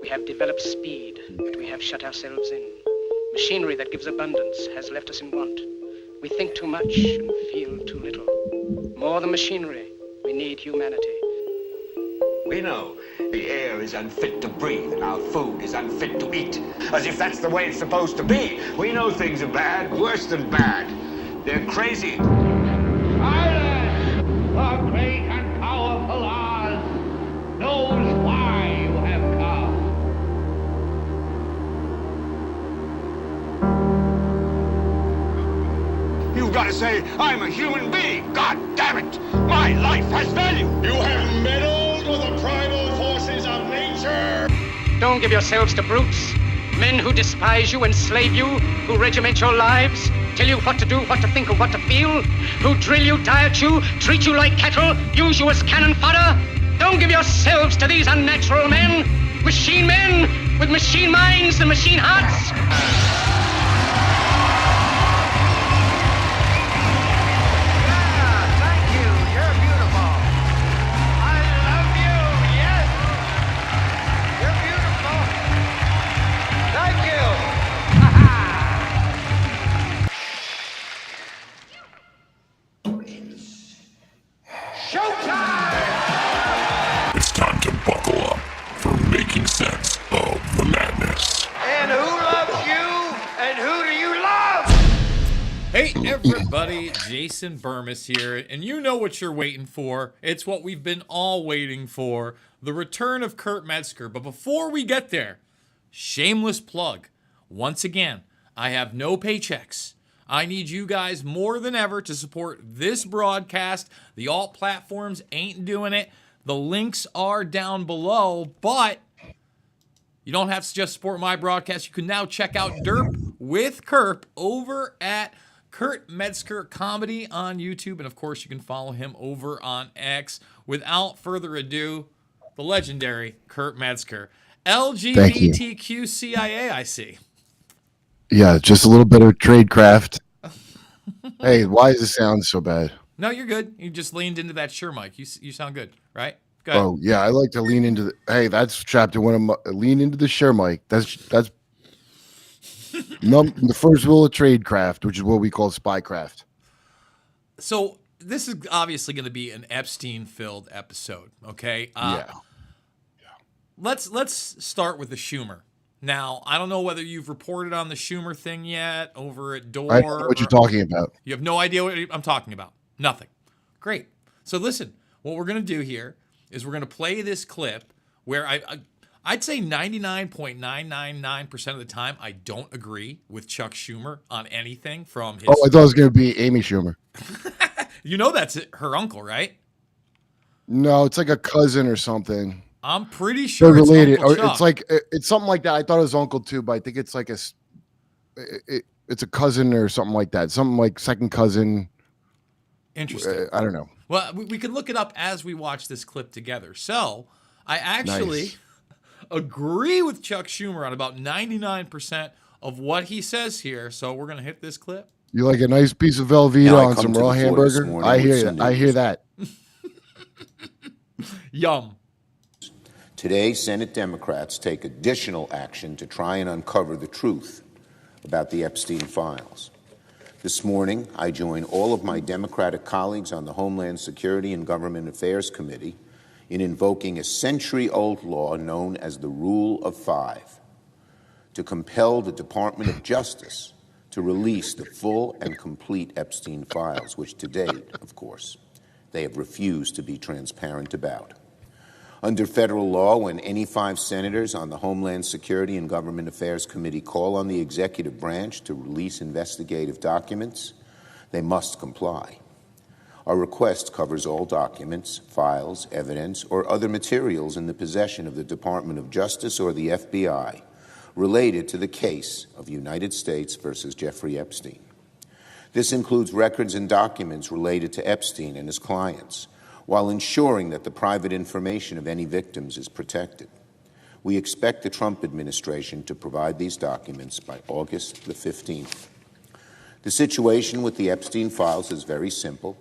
We have developed speed, but we have shut ourselves in. Machinery that gives abundance has left us in want. We think too much and feel too little. More than machinery, we need humanity. We know the air is unfit to breathe and our food is unfit to eat, as if that's the way it's supposed to be. We know things are bad, worse than bad. They're crazy. Silence! The great and powerful Oz knows why you have come. You've got to say, I'm a human being. God damn it! My life has value. You have meddled with the primal forces of nature. Don't give yourselves to brutes, men who despise you, enslave you, who regiment your lives, tell you what to do, what to think, or what to feel, who drill you, diet you, treat you like cattle, use you as cannon fodder. Don't give yourselves to these unnatural men with machine minds and machine hearts. It's time to buckle up for making sense of the madness. And who loves you? And who do you love? Hey everybody, Jason Bermas here, and you know what you're waiting for. It's what we've been all waiting for, the return of Kurt Metzger. But before we get there, shameless plug. Once again, I have no paychecks. I need you guys more than ever to support this broadcast. The alt platforms ain't doing it. The links are down below, but you don't have to just support my broadcast. You can now check out Derp with Kurt over at Kurt Metzger Comedy on YouTube. And of course, you can follow him over on X. Without further ado, the legendary Kurt Metzger. LGBTQCIA, I see. Yeah, just a little bit of Tradecraft. Hey, why does it sound so bad? No, you're good. You just leaned into that sure mic. You sound good, right? Go ahead. Oh, yeah, I like to lean into the... Hey, that's chapter one of my... Lean into the sure mic. That's the first rule of Tradecraft, which is what we call spycraft. So this is obviously going to be an Epstein-filled episode, okay? Yeah. Let's start with the Schumer. Now, I don't know whether you've reported on the Schumer thing yet over at Door. I don't know what you're talking about. You have no idea what I'm talking about. Nothing. Great. So listen, what we're going to do here is we're going to play this clip where I'd say 99.999% of the time I don't agree with Chuck Schumer on anything from his... Oh, I thought it was going to be Amy Schumer. You know that's her uncle, right? No, it's like a cousin or something. I'm pretty sure They're related. Uncle Chuck. It's like it's something like that. I thought it was uncle too, but I think it's like it's a cousin or something like that. Something like second cousin. Interesting. I don't know. Well, we can look it up as we watch this clip together. So I actually agree with Chuck Schumer on about 99% of what he says here. So we're gonna hit this clip. You like a nice piece of Velveeta on some raw hamburger? I hear you. I hear that. Yum. Today, Senate Democrats take additional action to try and uncover the truth about the Epstein files. This morning, I join all of my Democratic colleagues on the Homeland Security and Government Affairs Committee in invoking a century-old law known as the Rule of Five to compel the Department of Justice to release the full and complete Epstein files, which to date, of course, they have refused to be transparent about. Under federal law, when any 5 senators on the Homeland Security and Government Affairs Committee call on the executive branch to release investigative documents, they must comply. Our request covers all documents, files, evidence, or other materials in the possession of the Department of Justice or the FBI related to the case of United States versus Jeffrey Epstein. This includes records and documents related to Epstein and his clients, while ensuring that the private information of any victims is protected. We expect the Trump administration to provide these documents by August the 15th. The situation with the Epstein files is very simple.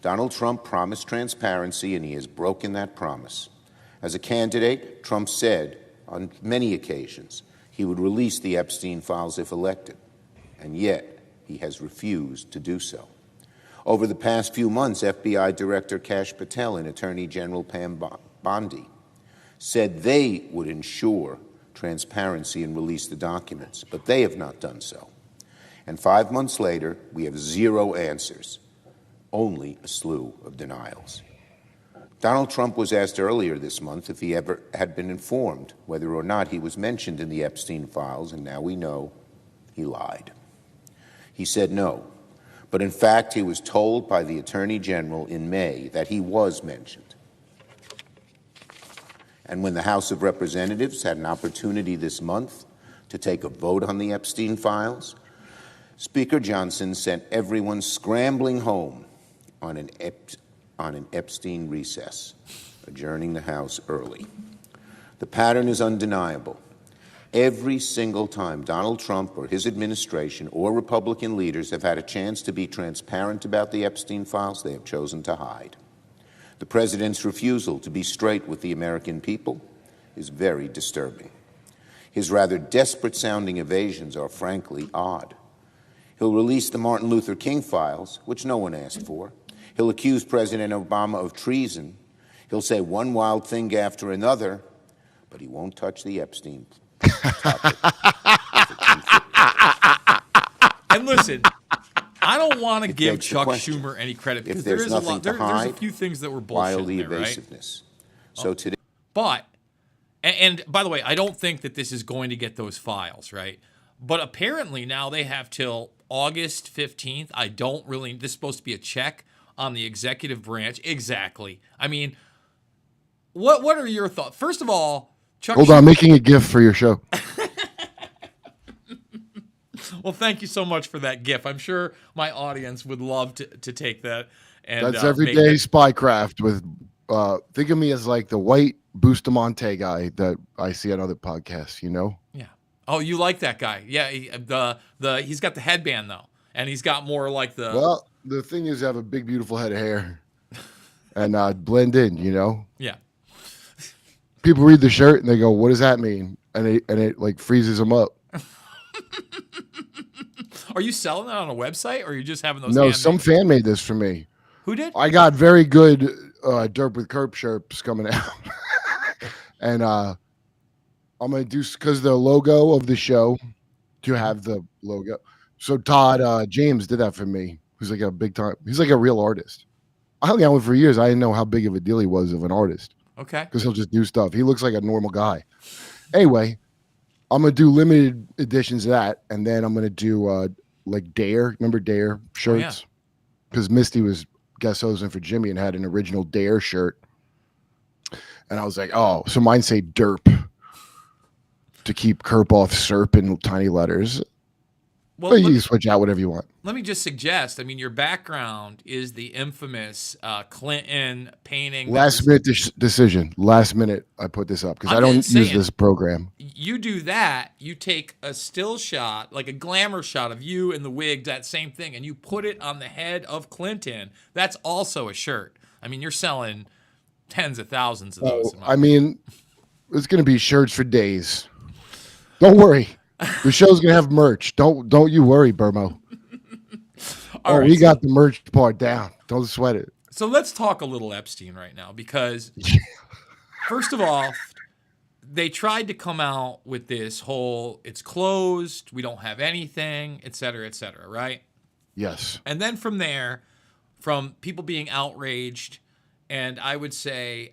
Donald Trump promised transparency, and he has broken that promise. As a candidate, Trump said on many occasions he would release the Epstein files if elected, and yet he has refused to do so. Over the past few months, FBI Director Kash Patel and Attorney General Pam Bondi said they would ensure transparency and release the documents, but they have not done so. And 5 months later, we have zero answers, only a slew of denials. Donald Trump was asked earlier this month if he ever had been informed whether or not he was mentioned in the Epstein files, and now we know he lied. He said no, but in fact he was told by the Attorney General in May that he was mentioned. And when the House of Representatives had an opportunity this month to take a vote on the Epstein files, Speaker Johnson sent everyone scrambling home on an Epstein recess, adjourning the House early. The pattern is undeniable. Every single time Donald Trump or his administration or Republican leaders have had a chance to be transparent about the Epstein files, they have chosen to hide. The president's refusal to be straight with the American people is very disturbing. His rather desperate-sounding evasions are frankly odd. He'll release the Martin Luther King files, which no one asked for. He'll accuse President Obama of treason. He'll say one wild thing after another, but he won't touch the Epstein topic. And listen, I don't want to give begs the Chuck question. Schumer any credit because If there there's is a nothing lot. to There's a hide, few things that were why all bullshit the in there, right? evasiveness? So today, But, and by the way, I don't think that this is going to get those files, right? But apparently now they have till August 15th. I don't really, this is supposed to be a check on the executive branch. Exactly. I mean, what are your thoughts? First of all, Chuck Hold on, making a gift for your show. Well, thank you so much for that gift. I'm sure my audience would love to take that. And That's make everyday it. spycraft with, think of me as like the white Bustamante guy that I see on other podcasts, you know? Yeah. Oh, you like that guy? Yeah. He's got the headband though, and he's got more like the. Well, the thing is, I have a big, beautiful head of hair, and blend in. You know, Yeah. people read the shirt and they go, "What does that mean?" And it like freezes them up. Are you selling that on a website, or are you just having those? No, handmade? some fan made this for me. Who did? I got very good Derp with Curb shirts coming out, and I'm gonna do because the logo of the show to have the logo. So Todd James did that for me. Who's like a big time. He's like a real artist. I hung out with him for years. I didn't know how big of a deal he was of an artist. Okay. Because he'll just do stuff. He looks like a normal guy. Anyway, I'm gonna do limited editions of that, and then I'm gonna do like Dare. Remember Dare shirts? Because Misty was guest hosting for Jimmy and had an original Dare shirt, and I was like, oh, so mine say Derp to keep Kerp off Serp in tiny letters. Well, But you can switch out whatever you want. let me just suggest. I mean, your background is the infamous Clinton painting. Last minute decision. Last minute, I put this up because I I'm don't just use saying. this program. You do that. You take a still shot, like a glamour shot of you in the wig, that same thing, and you put it on the head of Clinton. That's also a shirt. I mean, you're selling tens of thousands of those. I mean, it's gonna be shirts for days. Don't worry. The show's gonna have merch. Don't you worry, Bermo. All right, We got the merch part down. Don't sweat it. So let's talk a little Epstein right now because, first of all, they tried to come out with this whole it's closed, we don't have anything, et cetera, right? Yes. And then from there, from people being outraged, and I would say,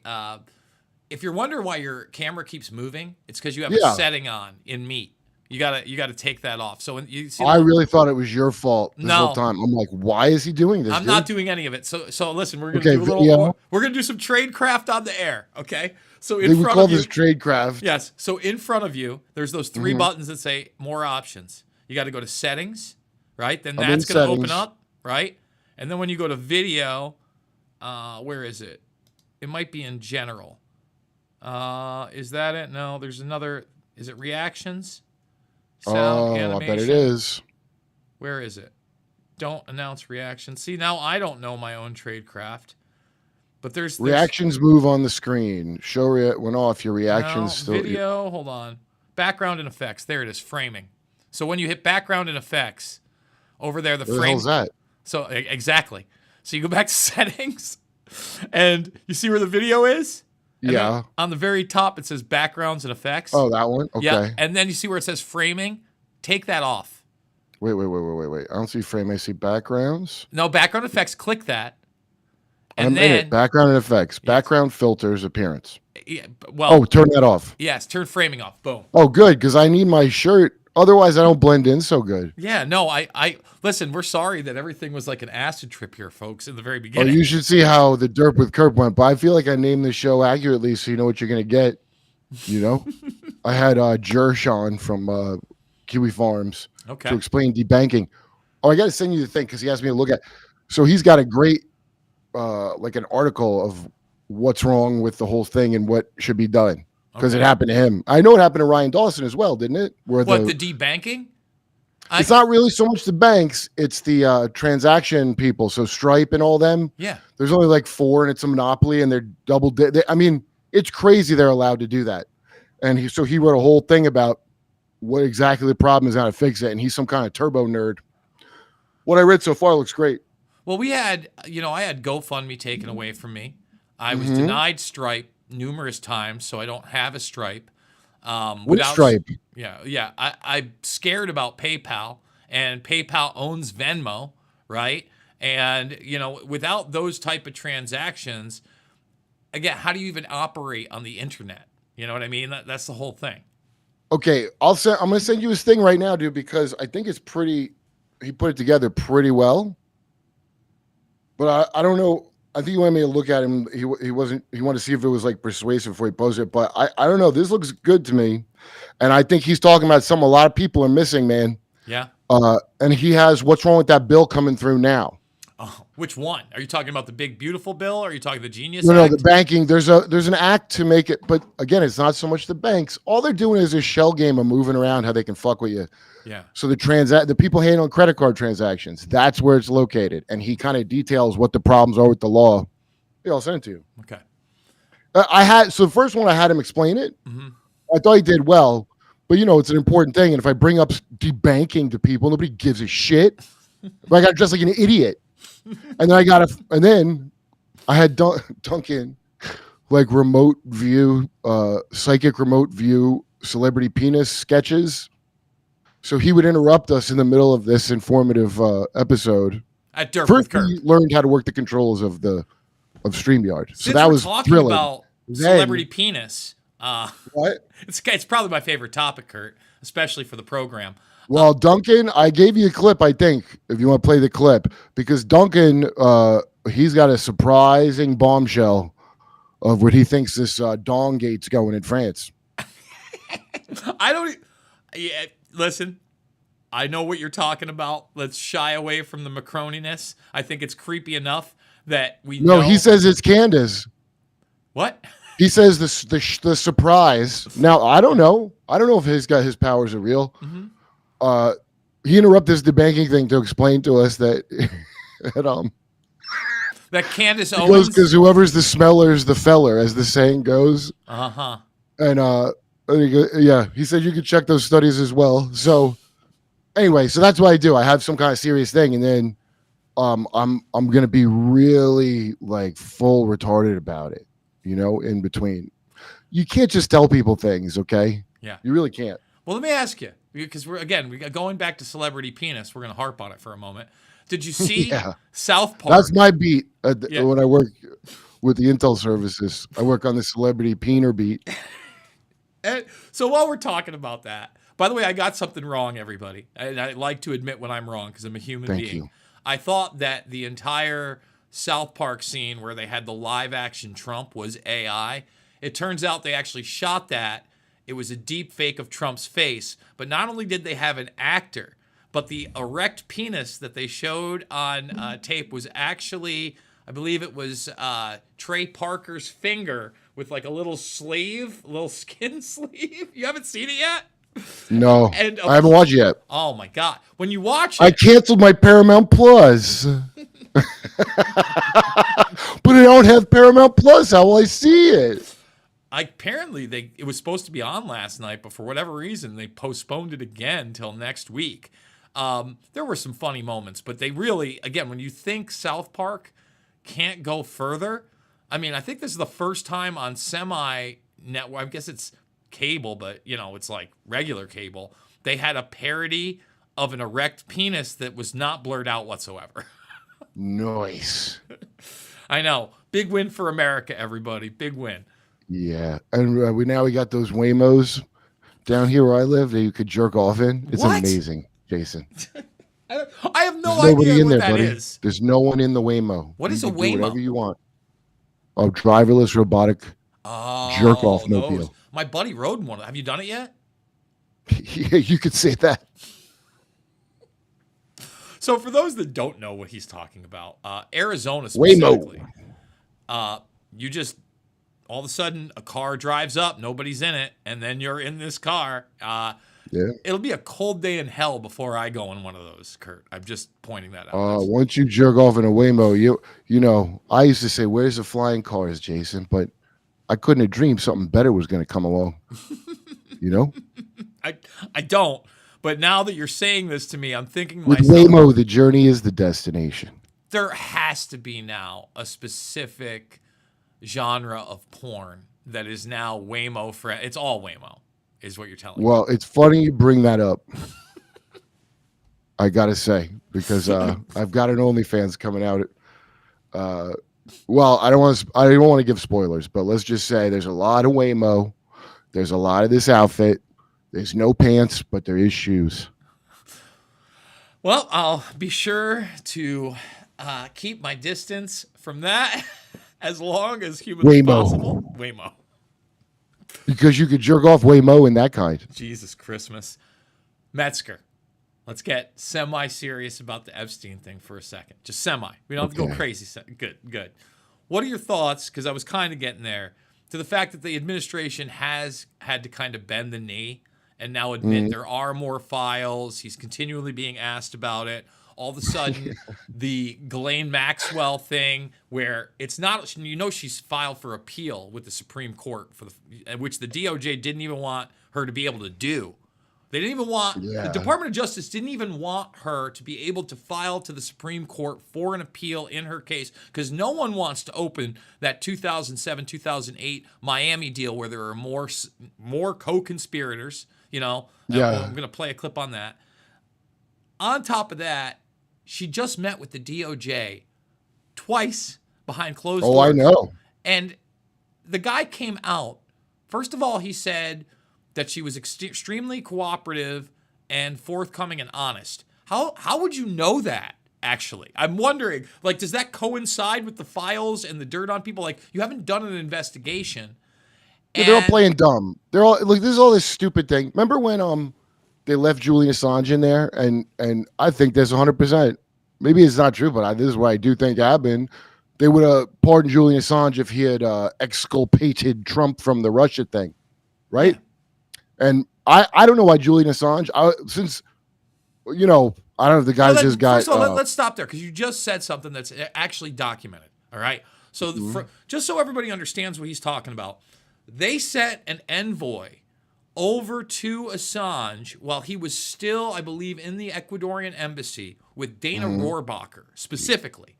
if you're wondering why your camera keeps moving, it's because you have a setting on in Meet. You gotta take that off. So when you see, I really thought it was your fault this No. whole time. I'm like, why is he doing this? I'm dude? not doing any of it. So listen, we're gonna Okay, do a little. video. We're gonna do some Tradecraft on the air. Okay. So They in would front call of you, this Tradecraft. yes. So in front of you, there's those 3 buttons that say more options. You got to go to settings, right? Then I'm in that's gonna open settings. up, right? And then when you go to video, where is it? It might be in general. Is that it? No, there's another. Is it reactions? Sound, I bet it animation? is. Where is it? Don't announce reaction. See, now I don't know my own Tradecraft. But there's reactions move on the screen. Show went off. Your reactions still. Video. Hold on. Background and effects. There it is. Framing. So when you hit background and effects, over there the frame. What the hell's that? So exactly. So you go back to settings, and you see where the video is. And yeah. on the very top it says backgrounds and effects. Oh, that one. Okay. Yeah. And then you see where it says framing. Take that off. Wait. I don't see frame. I see backgrounds. No, background effects. Click that. And I'm in it. Background and effects. Yes. Background filters appearance. Yeah, well, turn that off. Yes, turn framing off. Boom. Oh, good, because I need my shirt. Otherwise, I don't blend in so good. Yeah, no, I listen. We're sorry that everything was like an acid trip here, folks, in the very beginning. Oh, you should see how the Derp with Kurt went. But I feel like I named the show accurately, so you know what you're gonna get. You know, I had Jershon from Kiwi Farms to explain debanking. Oh, I got to send you the thing because he asked me to look at. So he's got a great. Like an article of what's wrong with the whole thing and what should be done because it happened to him. I know it happened to Ryan Dawson as well, didn't it? Where the debanking? It's not really so much the banks; it's the transaction people. So Stripe and all them. Yeah, there's only like 4, and it's a monopoly, and they're double. I mean, it's crazy they're allowed to do that. And he wrote a whole thing about what exactly the problem is, how to fix it. And he's some kind of turbo nerd. What I read so far looks great. Well, I had GoFundMe taken away from me. I was denied Stripe numerous times, so I don't have a Stripe. Which Stripe? Yeah. I'm scared about PayPal, and PayPal owns Venmo, right? And, without those type of transactions, again, how do you even operate on the internet? You know what I mean? That's the whole thing. Okay, I'm going to send you his thing right now, dude, because I think it's he put it together pretty well. But I don't know. I think he wanted me to look at him. He wanted to see if it was like persuasive before he posted it. But I don't know. This looks good to me. And I think he's talking about something a lot of people are missing, man. Yeah. And he has what's wrong with that bill coming through now. Oh, which one? Are you talking about the big beautiful bill? Or are you talking the Genius Act? No, the banking. There's an act to make it, but again, it's not so much the banks. All they're doing is a shell game of moving around how they can fuck with you. Yeah. So the people handling credit card transactions, that's where it's located, and he kind of details what the problems are with the law. Yeah, I'll send it to you. Okay. The first one I had him explain it. Mm-hmm. I thought he did well, but it's an important thing. And if I bring up debanking to people, nobody gives a shit. But I got dressed like an idiot. And then I had Duncan, like remote view, psychic remote view, celebrity penis sketches. So he would interrupt us in the middle of this informative episode. At Derp First, he learned how to work the controls of StreamYard. Since so that was talking thrilling. About celebrity penis. What? It's probably my favorite topic, Kurt, especially for the program. Well, Duncan, I gave you a clip, I think, if you want to play the clip, because Duncan, he's got a surprising bombshell of what he thinks this dong gate's going in France. Listen, I know what you're talking about. Let's shy away from the Macroniness. I think it's creepy enough that we know. No, he says it's Candace. What? He says the surprise. Now, I don't know. I don't know if his powers are real. Mm-hmm. He interrupted this debanking thing to explain to us that that Candace Owens, because whoever's the smeller is the feller, as the saying goes. And he said you could check those studies as well. So anyway, so that's what I do. I have some kind of serious thing, and then I'm gonna be really like full retarded about it. In between, you can't just tell people things, okay? Yeah, you really can't. Well, let me ask you, because we're going back to celebrity penis. We're going to harp on it for a moment. Did you see South Park? That's my beat when I work with the Intel services. I work on the celebrity peener beat. And so while we're talking about that, by the way, I got something wrong, everybody. And I like to admit when I'm wrong because I'm a human being. Thank you. I thought that the entire South Park scene where they had the live action Trump was AI. It turns out they actually shot that. It was a deep fake of Trump's face. But not only did they have an actor, but the erect penis that they showed on tape was actually, I believe it was Trey Parker's finger with like a little sleeve, a little skin sleeve. You haven't seen it yet? No, I haven't watched it yet. Oh my God. When you watch it. I canceled my Paramount Plus. But I don't have Paramount Plus. How will I see it? Apparently, it was supposed to be on last night, but for whatever reason, they postponed it again till next week. There were some funny moments, but they really, again, when you think South Park can't go further, I mean, I think this is the first time on semi-network, I guess it's cable, but, it's like regular cable, they had a parody of an erect penis that was not blurred out whatsoever. Nice. I know. Big win for America, everybody. Big win. Yeah, and we got those Waymos down here where I live that you could jerk off in. It's What? amazing, Jason. I have no There's nobody idea in what there, that buddy. is. There's no one in the Waymo. What is You a can do Waymo? whatever you want. Oh, driverless robotic jerk off mobile. Those. My buddy rode one. Have you done it yet? Yeah, you could say that. So for those that don't know what he's talking about, Arizona specifically, you just all of a sudden a car drives up, nobody's in it, and then you're in this car. It'll be a cold day in hell before I go in one of those, Kurt. I'm just pointing that out. Once you jerk off in a Waymo, you know, I used to say, "Where's the flying cars, Jason?" But I couldn't have dreamed something better was going to come along. You know, I don't. But now that you're saying this to me, I'm thinking to with myself, Waymo, the journey is the destination. There has to be now a specific genre of porn that is now Waymo friend. It's all Waymo, is what you're telling me. Well, it's funny you bring that up. I gotta say, because I've got an OnlyFans coming out. Well, I don't want to give spoilers, but let's just say there's a lot of Waymo. There's a lot of this outfit. There's no pants, but there is shoes. Well, I'll be sure to keep my distance from that as long as humanly possible. Waymo. Because you could jerk off Waymo in that kind. Jesus Christmas. Metzger. Let's get semi-serious about the Epstein thing for a second. Just semi. We don't have to go crazy. Good. What are your thoughts, because I was kind of getting there, to the fact that the administration has had to kind of bend the knee and now admit there are more files. He's continually being asked about it. All of a sudden, the Ghislaine Maxwell thing, where it's not, she's filed for appeal with the Supreme Court, which the DOJ didn't even want her to be able to do. They didn't even want, the Department of Justice didn't even want her to be able to file to the Supreme Court for an appeal in her case, because no one wants to open that 2007, 2008 Miami deal where there are more co-conspirators, I'm going to play a clip on that. On top of that, she just met with the DOJ twice behind closed doors. Oh, I know. And the guy came out. First of all, he said that she was extremely cooperative and forthcoming and honest. How would you know that, actually? I'm wondering, does that coincide with the files and the dirt on people? You haven't done an investigation. Yeah, they're all playing dumb. They're all this is all this stupid thing. Remember when they left Julian Assange in there, and I think there's 100%. Maybe it's not true, but this is what I do think happened. They would have pardoned Julian Assange if he had exculpated Trump from the Russia thing, right? Yeah. And I don't know why Julian Assange, I don't know if the guy just got. First of all, let's stop there, because you just said something that's actually documented. All right, so just so everybody understands what he's talking about, they sent an envoy over to Assange while he was still, I believe, in the Ecuadorian embassy with Dana Rohrabacher specifically.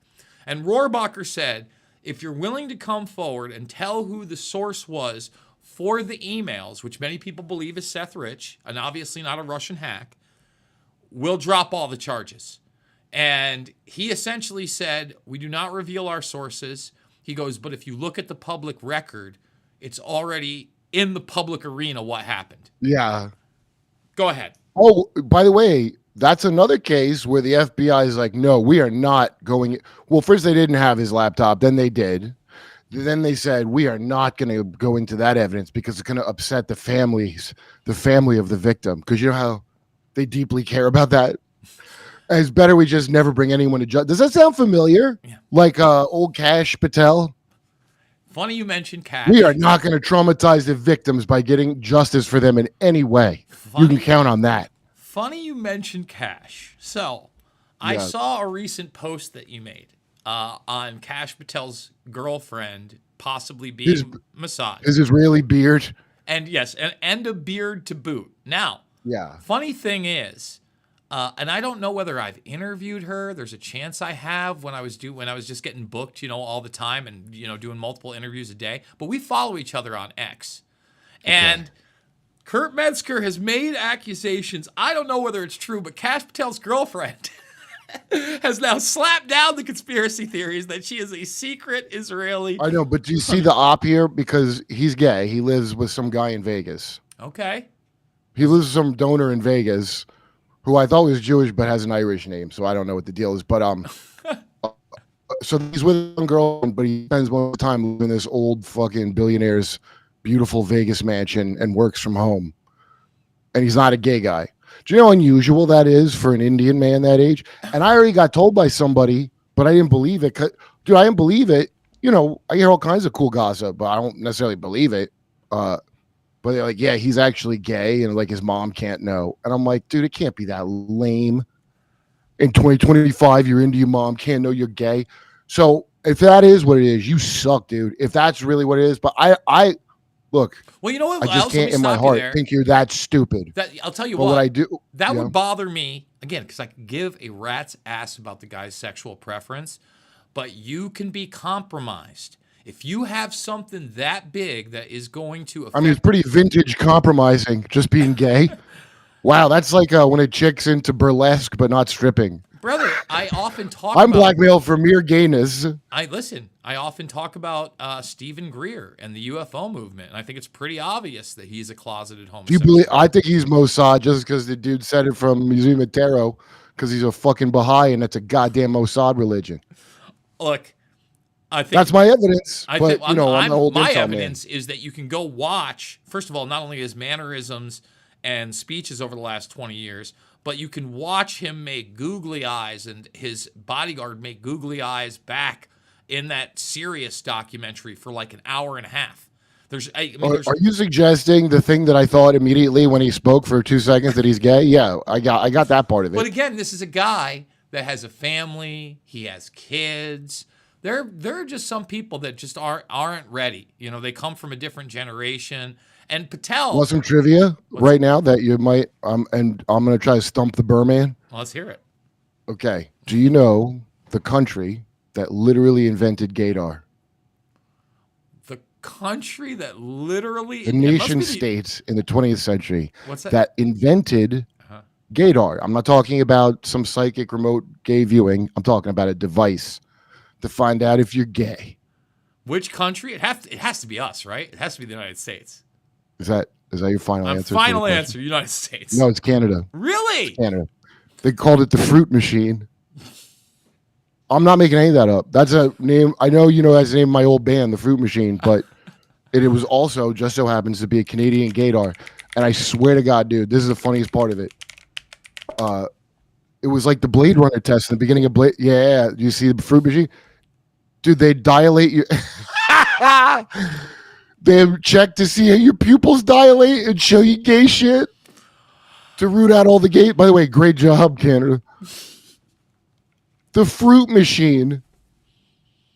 And Rohrabacher said, if you're willing to come forward and tell who the source was for the emails, which many people believe is Seth Rich, and obviously not a Russian hack, we'll drop all the charges. And he essentially said, we do not reveal our sources. He goes, but if you look at the public record, it's already in the public arena what happened. Yeah. Go ahead. Oh, by the way, that's another case where the FBI is like, no, we are not going. Well, first they didn't have his laptop. Then they did. Then they said, we are not going to go into that evidence because it's going to upset the family of the victim. Because you know how they deeply care about that. And it's better we just never bring anyone to judge. Does that sound familiar? Yeah. Like old Kash Patel? Funny you mentioned Kash. We are not going to traumatize the victims by getting justice for them in any way. You can count on that. Funny you mentioned Kash. So, I saw a recent post that you made on Kash Patel's girlfriend possibly being massaged. His Israeli beard. And yes, and a beard to boot. Now, Yeah. funny thing is, and I don't know whether I've interviewed her. There's a chance I have when I was just getting booked, all the time and doing multiple interviews a day. But we follow each other on X, and Kurt Metzger has made accusations. I don't know whether it's true, but Kash Patel's girlfriend has now slapped down the conspiracy theories that she is a secret Israeli. I know, but do you see the op here? Because he's gay. He lives with some guy in Vegas. Okay. He lives with some donor in Vegas who I thought was Jewish but has an Irish name, so I don't know what the deal is. But so he's with some girl, but he spends most of the time living in this old fucking billionaire's beautiful Vegas mansion and works from home. And he's not a gay guy. Do you know how unusual that is for an Indian man that age? And I already got told by somebody, but I didn't believe it. Dude, I didn't believe it. I hear all kinds of cool gossip, but I don't necessarily believe it. But they're like, yeah, he's actually gay, and like his mom can't know. And I'm like, dude, it can't be that lame. In 2025, your Indian mom can't know you're gay. So if that is what it is, you suck, dude. If that's really what it is, but I look. Well, you know what? I just can't in my heart think you're that stupid. I'll tell you what I do. That would bother me again because I could give a rat's ass about the guy's sexual preference, but you can be compromised. If you have something that big that is going to affect... I mean, it's pretty vintage compromising, just being gay. Wow, that's like when a chick's into burlesque but not stripping. Brother, I often talk I'm blackmailed for mere gayness. I often talk about Stephen Greer and the UFO movement, and I think it's pretty obvious that he's a closeted homosexual. I think he's Mossad just because the dude said it from Museum of Tarot because he's a fucking Baha'i and that's a goddamn Mossad religion. Look... I think that's my evidence. I'm the old my evidence is that you can go watch, first of all, not only his mannerisms and speeches over the last 20 years, but you can watch him make googly eyes and his bodyguard make googly eyes back in that Sirius documentary for like an hour and a half. Are you suggesting the thing that I thought immediately when he spoke for 2 seconds that he's gay? Yeah, I got that part of it. But again, this is a guy that has a family. He has kids. There are just some people that just aren't ready. They come from a different generation. And Patel. Want some trivia right now that you might? And I'm going to try to stump the Berman. Well, let's hear it. Okay. Do you know the country that literally invented gaydar? The country that literally... The nation states in the 20th century What's that invented gaydar. I'm not talking about some psychic remote gay viewing. I'm talking about a device to find out if you're gay. Which country? It has to be us, right? It has to be the United States. Is that your final answer? Final answer, United States. No, it's Canada. Really? It's Canada. They called it the fruit machine. I'm not making any of that up. That's a name. I know that's the name of my old band, the Fruit Machine, but it was also just so happens to be a Canadian gaydar. And I swear to God, dude, this is the funniest part of it. It was like the Blade Runner test in the beginning of Blade. Yeah, you see the Fruit Machine? Dude, they dilate you. They check to see how your pupils dilate and show you gay shit to root out all the gay. By the way, great job, Canada. The Fruit Machine.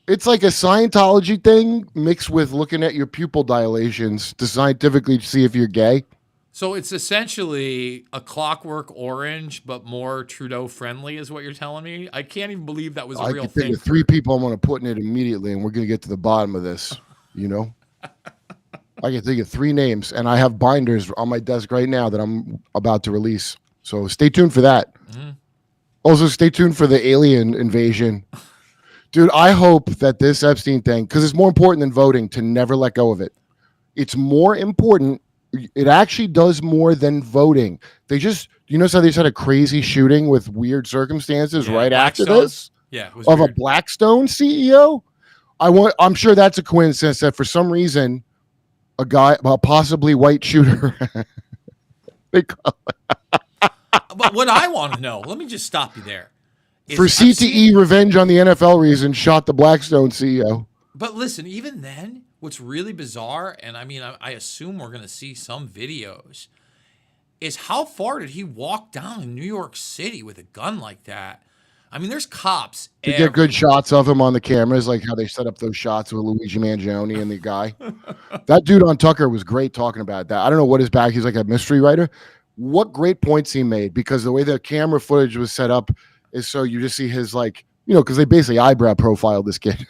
It's like a Scientology thing mixed with looking at your pupil dilations to scientifically see if you're gay. So it's essentially a Clockwork Orange, but more Trudeau friendly, is what you're telling me. I can't even believe that was a real thing. I can think of 3 people I'm going to put in it immediately, and we're going to get to the bottom of this. I can think of 3 names, and I have binders on my desk right now that I'm about to release. So stay tuned for that. Mm-hmm. Also, stay tuned for the alien invasion. Dude, I hope that this Epstein thing, because it's more important than voting, to never let go of it. It's more important. It actually does more than voting. They just, how they just had a crazy shooting with weird circumstances right after this? Yeah, it was of weird. A Blackstone CEO? I'm sure that's a coincidence that for some reason, a possibly white shooter. But what I want to know, let me just stop you there. For CTE revenge on the NFL reason, shot the Blackstone CEO. But listen, even then, what's really bizarre, and I assume we're going to see some videos, is how far did he walk down in New York City with a gun like that? I mean, there's cops to get good shots of him on the cameras, like how they set up those shots with Luigi Mangione and the guy. That dude on Tucker was great talking about that. I don't know what his back. He's like a mystery writer. What great points he made, because the way the camera footage was set up is so you just see his, like, you know, because they basically eyebrow profiled this kid,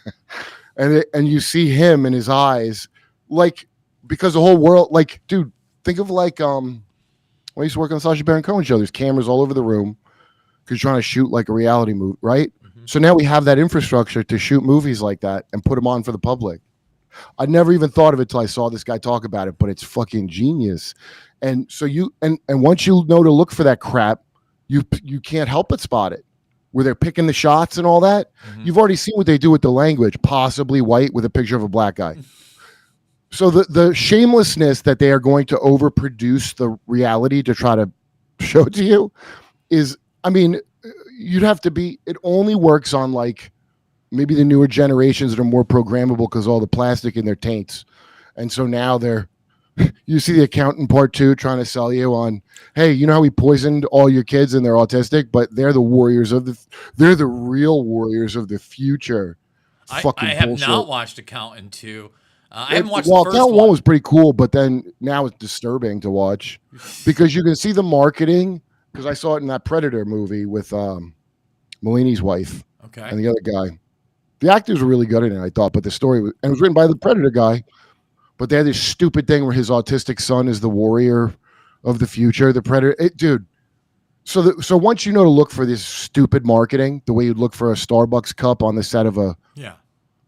and you see him in his eyes, like, because the whole world, like, dude, think of like when I used to work on the Sacha Baron Cohen show. There's cameras all over the room because you're trying to shoot like a reality movie, right? So now we have that infrastructure to shoot movies like that and put them on for the public. I never even thought of it till I saw this guy talk about it, but it's fucking genius. And so you and once you know to look for that crap, you can't help but spot it. Where they're picking the shots and all that. You've already seen what they do with the language, possibly white with a picture of a black guy. So the shamelessness that they are going to overproduce the reality to try to show it to you is, I mean, you'd have to be, it only works on like maybe the newer generations that are more programmable because all the plastic in their taints. And so now they're, you see the accountant part 2 trying to sell you on, hey, you know how we poisoned all your kids and they're autistic, but they're the warriors of they're the real warriors of the future. I have bullshit. not watched Accountant 2. I haven't watched the first Accountant one. 1 was pretty cool, but then now it's disturbing to watch because you can see the marketing. Because I saw it in that Predator movie with Mulaney's wife and the other guy. The actors were really good in it, I thought, but the story was, and it was written by the Predator guy. But they had this stupid thing where his autistic son is the warrior of the future, the Predator. Dude, so once you know to look for this stupid marketing, the way you'd look for a Starbucks cup on the set of a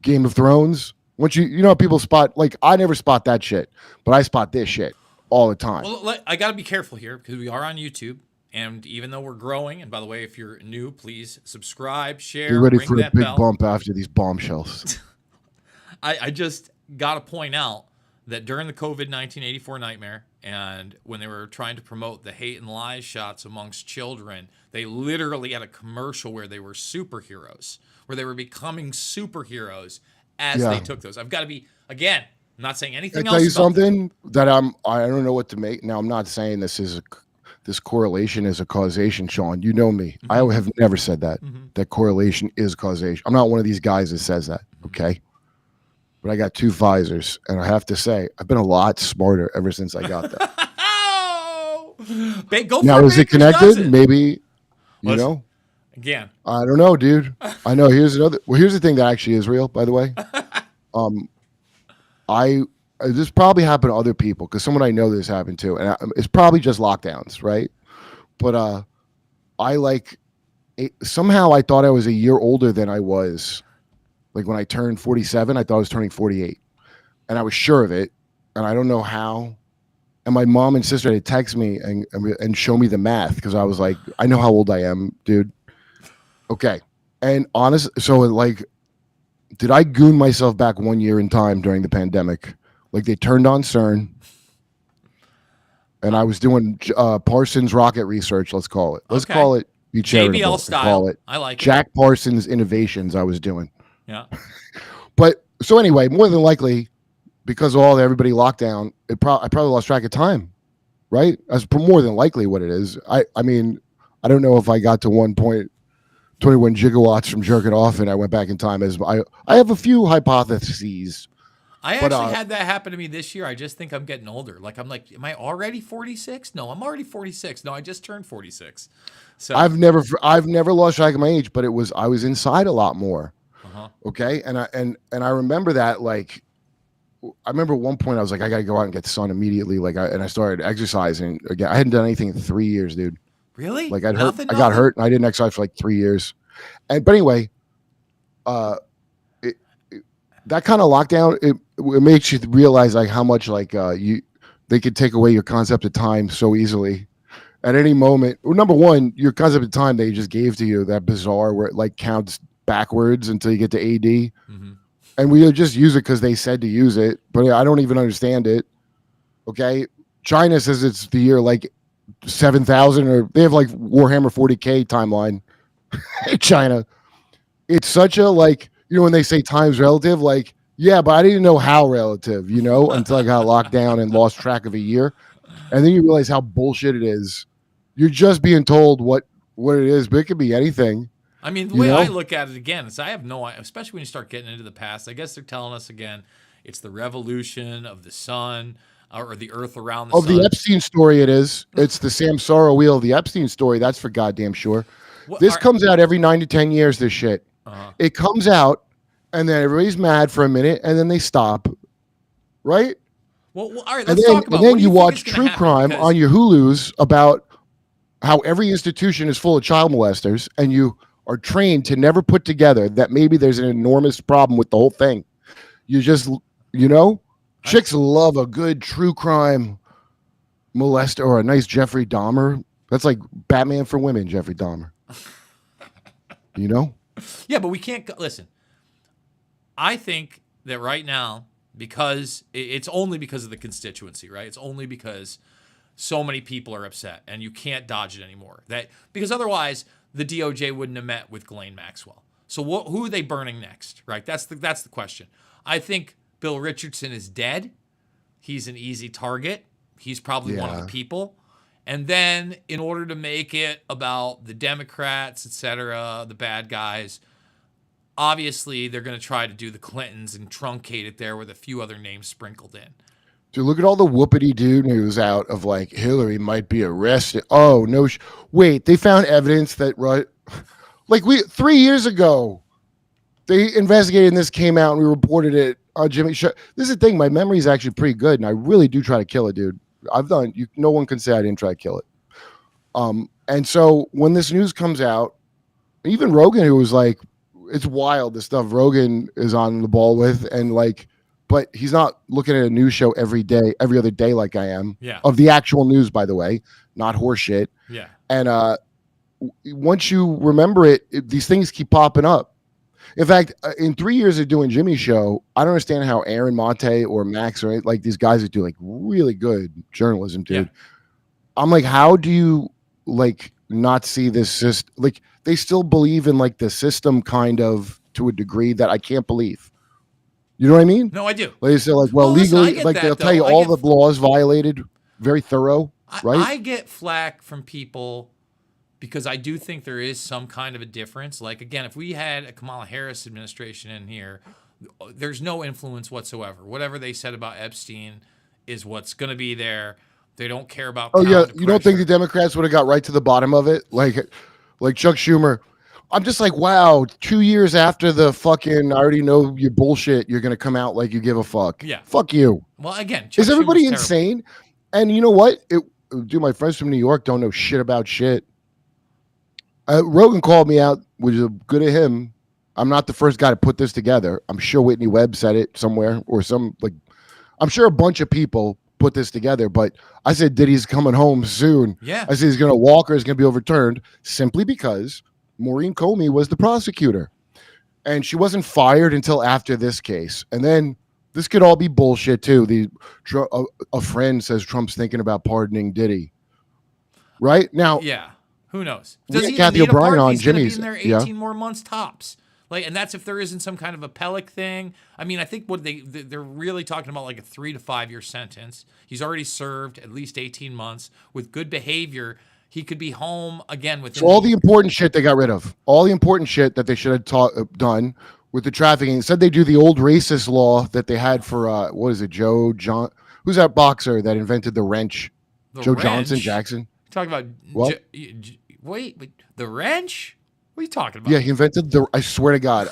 Game of Thrones, once you know people spot, like, I never spot that shit, but I spot this shit all the time. Well, I got to be careful here because we are on YouTube. And even though we're growing, and by the way, if you're new, please subscribe, share, Get ready ring for a that big bell. bump after these bombshells. I just got to point out that during the COVID 1984 nightmare, and when they were trying to promote the hate and lies shots amongst children, they literally had a commercial where they were superheroes, where they were becoming superheroes as they took those. I've got to be, again, I'm not saying anything else. I tell you something that I don't know what to make. Now, I'm not saying this correlation is a causation, Sean. You know me. I have never said that. That correlation is causation. I'm not one of these guys that says that, okay? But I got 2 Pfizers, and I have to say, I've been a lot smarter ever since I got that. Go now, is it connected? Maybe, you know? Again. I don't know, dude. I know. Here's the thing that actually is real, by the way. This probably happened to other people because someone I know this happened to, and it's probably just lockdowns, right? But somehow I thought I was a year older than I was. Like when I turned 47, I thought I was turning 48, and I was sure of it, and I don't know how. And my mom and sister had to text me and show me the math because I was like, I know how old I am, dude. Okay, and did I goon myself back 1 year in time during the pandemic? Like they turned on CERN, and I was doing Parsons rocket research. Let's call it. Let's call it. Be charitable. JBL style. Call it. I like Jack Parsons Innovations. I was doing. Yeah. But so anyway, more than likely, because of everybody locked down, I probably lost track of time. Right? That's more than likely what it is. I mean, I don't know if I got to 1.21 gigawatts from jerking off and I went back in time. I have a few hypotheses. I actually had that happen to me this year. I just think I'm getting older. I'm like, am I already 46? No, I'm already 46. No, I just turned 46. So I've never lost track of my age, but I was inside a lot more. Okay, and I remember that, like, I remember at one point I was like, I got to go out and get the sun immediately. And I started exercising again. I hadn't done anything in 3 years, dude. Really? Like I got hurt and I didn't exercise for like 3 years. But anyway, that kind of lockdown, it makes you realize like how much like they could take away your concept of time so easily at any moment. Well, number one, your concept of time they just gave to you, that bizarre where it like counts backwards until you get to AD. And we just use it because they said to use it, but I don't even understand it. Okay. China says it's the year like 7,000, or they have like Warhammer 40K timeline. China. It's such a like, when they say time's relative, like, yeah, but I didn't know how relative, until I got locked down and lost track of a year. And then you realize how bullshit it is. You're just being told what it is, but it could be anything. I mean, the way I look at it again is I have no idea, especially when you start getting into the past. I guess they're telling us again, it's the revolution of the sun or the earth around the sun. The Epstein story it is. It's the Samsara wheel of the Epstein story. That's for goddamn sure. This comes out every 9 to 10 years, this shit. It comes out, and then everybody's mad for a minute, and then they stop. Right? Well, all right, let's talk about and then you watch true crime on your Hulus about how every institution is full of child molesters, and you are trained to never put together that maybe there's an enormous problem with the whole thing. You just, chicks love a good true crime molester or a nice Jeffrey Dahmer. That's like Batman for women, Jeffrey Dahmer. Yeah, but we can't listen. I think that right now, because it's only because of the constituency, right? It's only because so many people are upset and you can't dodge it anymore. Because otherwise the DOJ wouldn't have met with Ghislaine Maxwell. So who are they burning next, right? That's the question. I think Bill Richardson is dead. He's an easy target. He's probably one of the people. And then in order to make it about the Democrats, et cetera, the bad guys, obviously they're going to try to do the Clintons and truncate it there with a few other names sprinkled in. Dude, look at all the whoopity-doo news out of like Hillary might be arrested. Oh, no. Wait, they found evidence that, like 3 years ago, they investigated and this came out and we reported it on Jimmy Show. This is the thing. My memory is actually pretty good and I really do try to kill it, dude. No one can say I didn't try to kill it. And so when this news comes out, even Rogan, who was like, it's wild, the stuff Rogan is on the ball with, and like, but he's not looking at a news show every other day like I am. Yeah. Of the actual news, by the way, not horse shit. Yeah. And once you remember it, these things keep popping up. In fact, in 3 years of doing Jimmy's show, I don't understand how Aaron Monte or Max or like these guys that do like really good journalism, dude. Yeah. I'm like, how do you like not see this system? Like they still believe in like the system kind of to a degree that I can't believe. You know what I mean? No, I do. They say like, well, legally, listen, like they'll tell you all the laws violated, very thorough, right? I get flack from people because I do think there is some kind of a difference. Like, again, if we had a Kamala Harris administration in here, there's no influence whatsoever. Whatever they said about Epstein is what's going to be there. They don't care about. Oh, yeah. You don't think the Democrats would have got right to the bottom of it? Like Chuck Schumer. I'm just like, wow, 2 years after the fucking, I already know your bullshit, you're going to come out like you give a fuck. Yeah. Fuck you. Well, again, Chuck is everybody Schumer's insane? Terrible. And you know what? Dude, my friends from New York don't know shit about shit. Rogan called me out, which is good of him. I'm not the first guy to put this together. I'm sure Whitney Webb said it somewhere or I'm sure a bunch of people put this together, but I said Diddy's coming home soon. Yeah. I said he's going to walk or he's going to be overturned simply because Maureen Comey was the prosecutor and she wasn't fired until after this case. And then this could all be bullshit too. A friend says Trump's thinking about pardoning Diddy. Right now. Yeah. Who knows? Does he Kathy O'Brien on Jimmy's? He's going to be in there 18 more months tops. Like, and that's if there isn't some kind of a Pellic thing. I mean, I think what they're really talking about like a 3 to 5 year sentence. He's already served at least 18 months with good behavior. He could be home again with. So all the important shit they got rid of. All the important shit that they should have done with the trafficking. Said they do the old racist law that they had for what is it, Joe John? Who's that boxer that invented the wrench? Joe Johnson Jackson. Talking about what? Wait, the wrench? What are you talking about? Yeah, he invented I swear to God,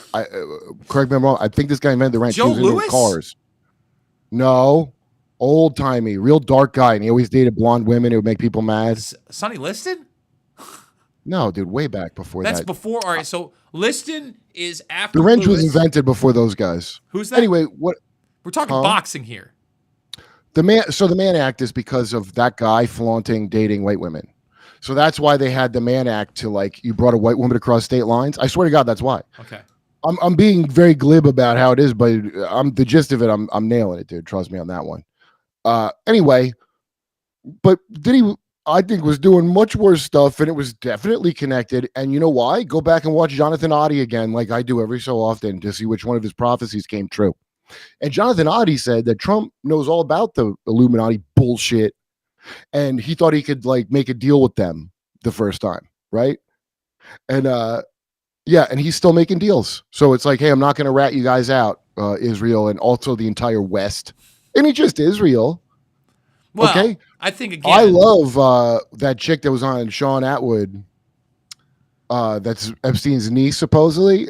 correct me if I'm wrong. I think this guy invented the wrench. Joe Louis? Cars. No, old timey, real dark guy, and he always dated blonde women. It would make people mad. Sonny Liston? No, dude, way back before that. That's before. All right, so Liston is after. The wrench was invented before those guys. Who's that? Anyway, what? We're talking boxing here. The Mann Act is because of that guy flaunting dating white women. So that's why they had the Mann Act to like you brought a white woman across state lines. I swear to God, that's why. Okay. I'm being very glib about how it is, but the gist of it, I'm nailing it, dude. Trust me on that one. Anyway, but Diddy, I think, was doing much worse stuff, and it was definitely connected. And you know why? Go back and watch Jonathan Oddie again, like I do every so often, to see which one of his prophecies came true. And Jonathan Oddie said that Trump knows all about the Illuminati bullshit, and he thought he could like make a deal with them the first time, right? And Yeah, and he's still making deals. So it's like, hey, I'm not going to rat you guys out, Israel, and also the entire West. And it's just Israel. Well, Okay. I think I again, love that chick that was on Sean Atwood. That's Epstein's niece, supposedly.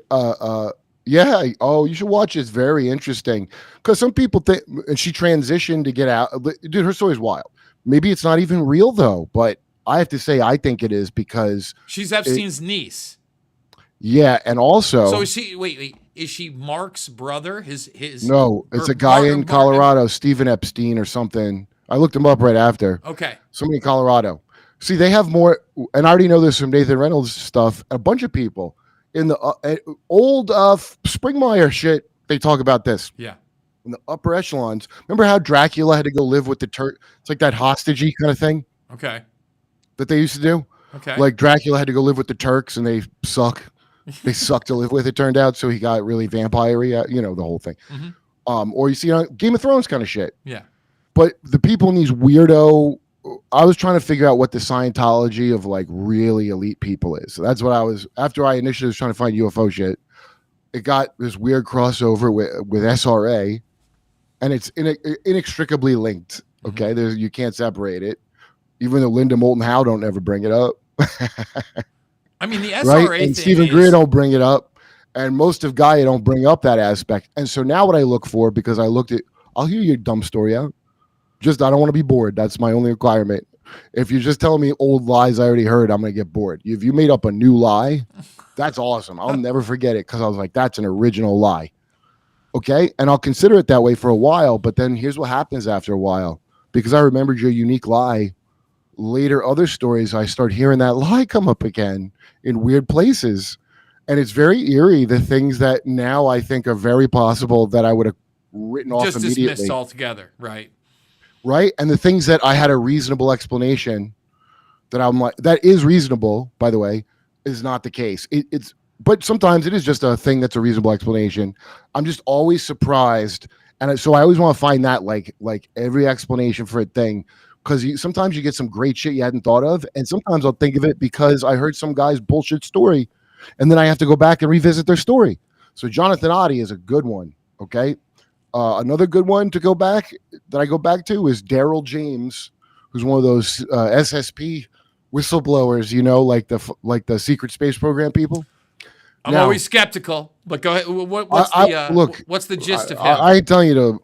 Yeah. Oh, you should watch it. It's very interesting because some people think, and she transitioned to get out. Dude, her story's wild. Maybe it's not even real though, but I have to say I think it is because she's Epstein's niece. yeah, and also So is she? Wait. Is she Mark's brother? His? no, it's a guy in Colorado, Stephen Epstein or something. I looked him up right after. Okay. Somebody in Colorado. See, they have more, and I already know this from Nathan Reynolds stuff. A bunch of people in the old Springmeyer shit. They talk about this. Yeah. In the upper echelons. Remember how Dracula had to go live with the Turk? It's like that hostagey kind of thing. Okay. That they used to do. Okay. Like Dracula had to go live with the Turks, and they suck. They suck to live with. It turned out, so he got really vampire-y. You know the whole thing. Mm-hmm. Or you see Game of Thrones kind of shit. Yeah. But the people in these weirdo. I was trying to figure out what the Scientology of like really elite people is. So that's what I was after I initially was trying to find UFO shit. It got this weird crossover with SRA, and it's inextricably linked. Okay, you can't separate it. Even though Linda Moulton Howe don't ever bring it up. I mean, the SRA right? And thing Stephen Greer don't bring it up, and most of Gaia don't bring up that aspect. And so now what I look for, because I looked at, I'll hear your dumb story out. Just I don't want to be bored. That's my only requirement. If you're just telling me old lies I already heard, I'm gonna get bored. If you made up a new lie, that's awesome. I'll never forget it because I was like, that's an original lie. Okay, and I'll consider it that way for a while. But then here's what happens after a while, because I remembered your unique lie. Later, other stories, I start hearing that lie come up again in weird places, and it's very eerie. The things that now I think are very possible that I would have written off just immediately. dismissed altogether, right? Right. And the things that I had a reasonable explanation that I'm like, that is reasonable, by the way, is not the case. But sometimes it is just a thing that's a reasonable explanation. I'm just always surprised. And so I always want to find that like every explanation for a thing, because sometimes you get some great shit you hadn't thought of. And sometimes I'll think of it because I heard some guy's bullshit story and then I have to go back and revisit their story. So Jonathan Oddie is a good one. Okay. Another good one to go back that I go back to is Daryl James, who's one of those SSP whistleblowers, like the secret space program people. I'm always skeptical, but go ahead. What's the gist of him? I ain't telling you to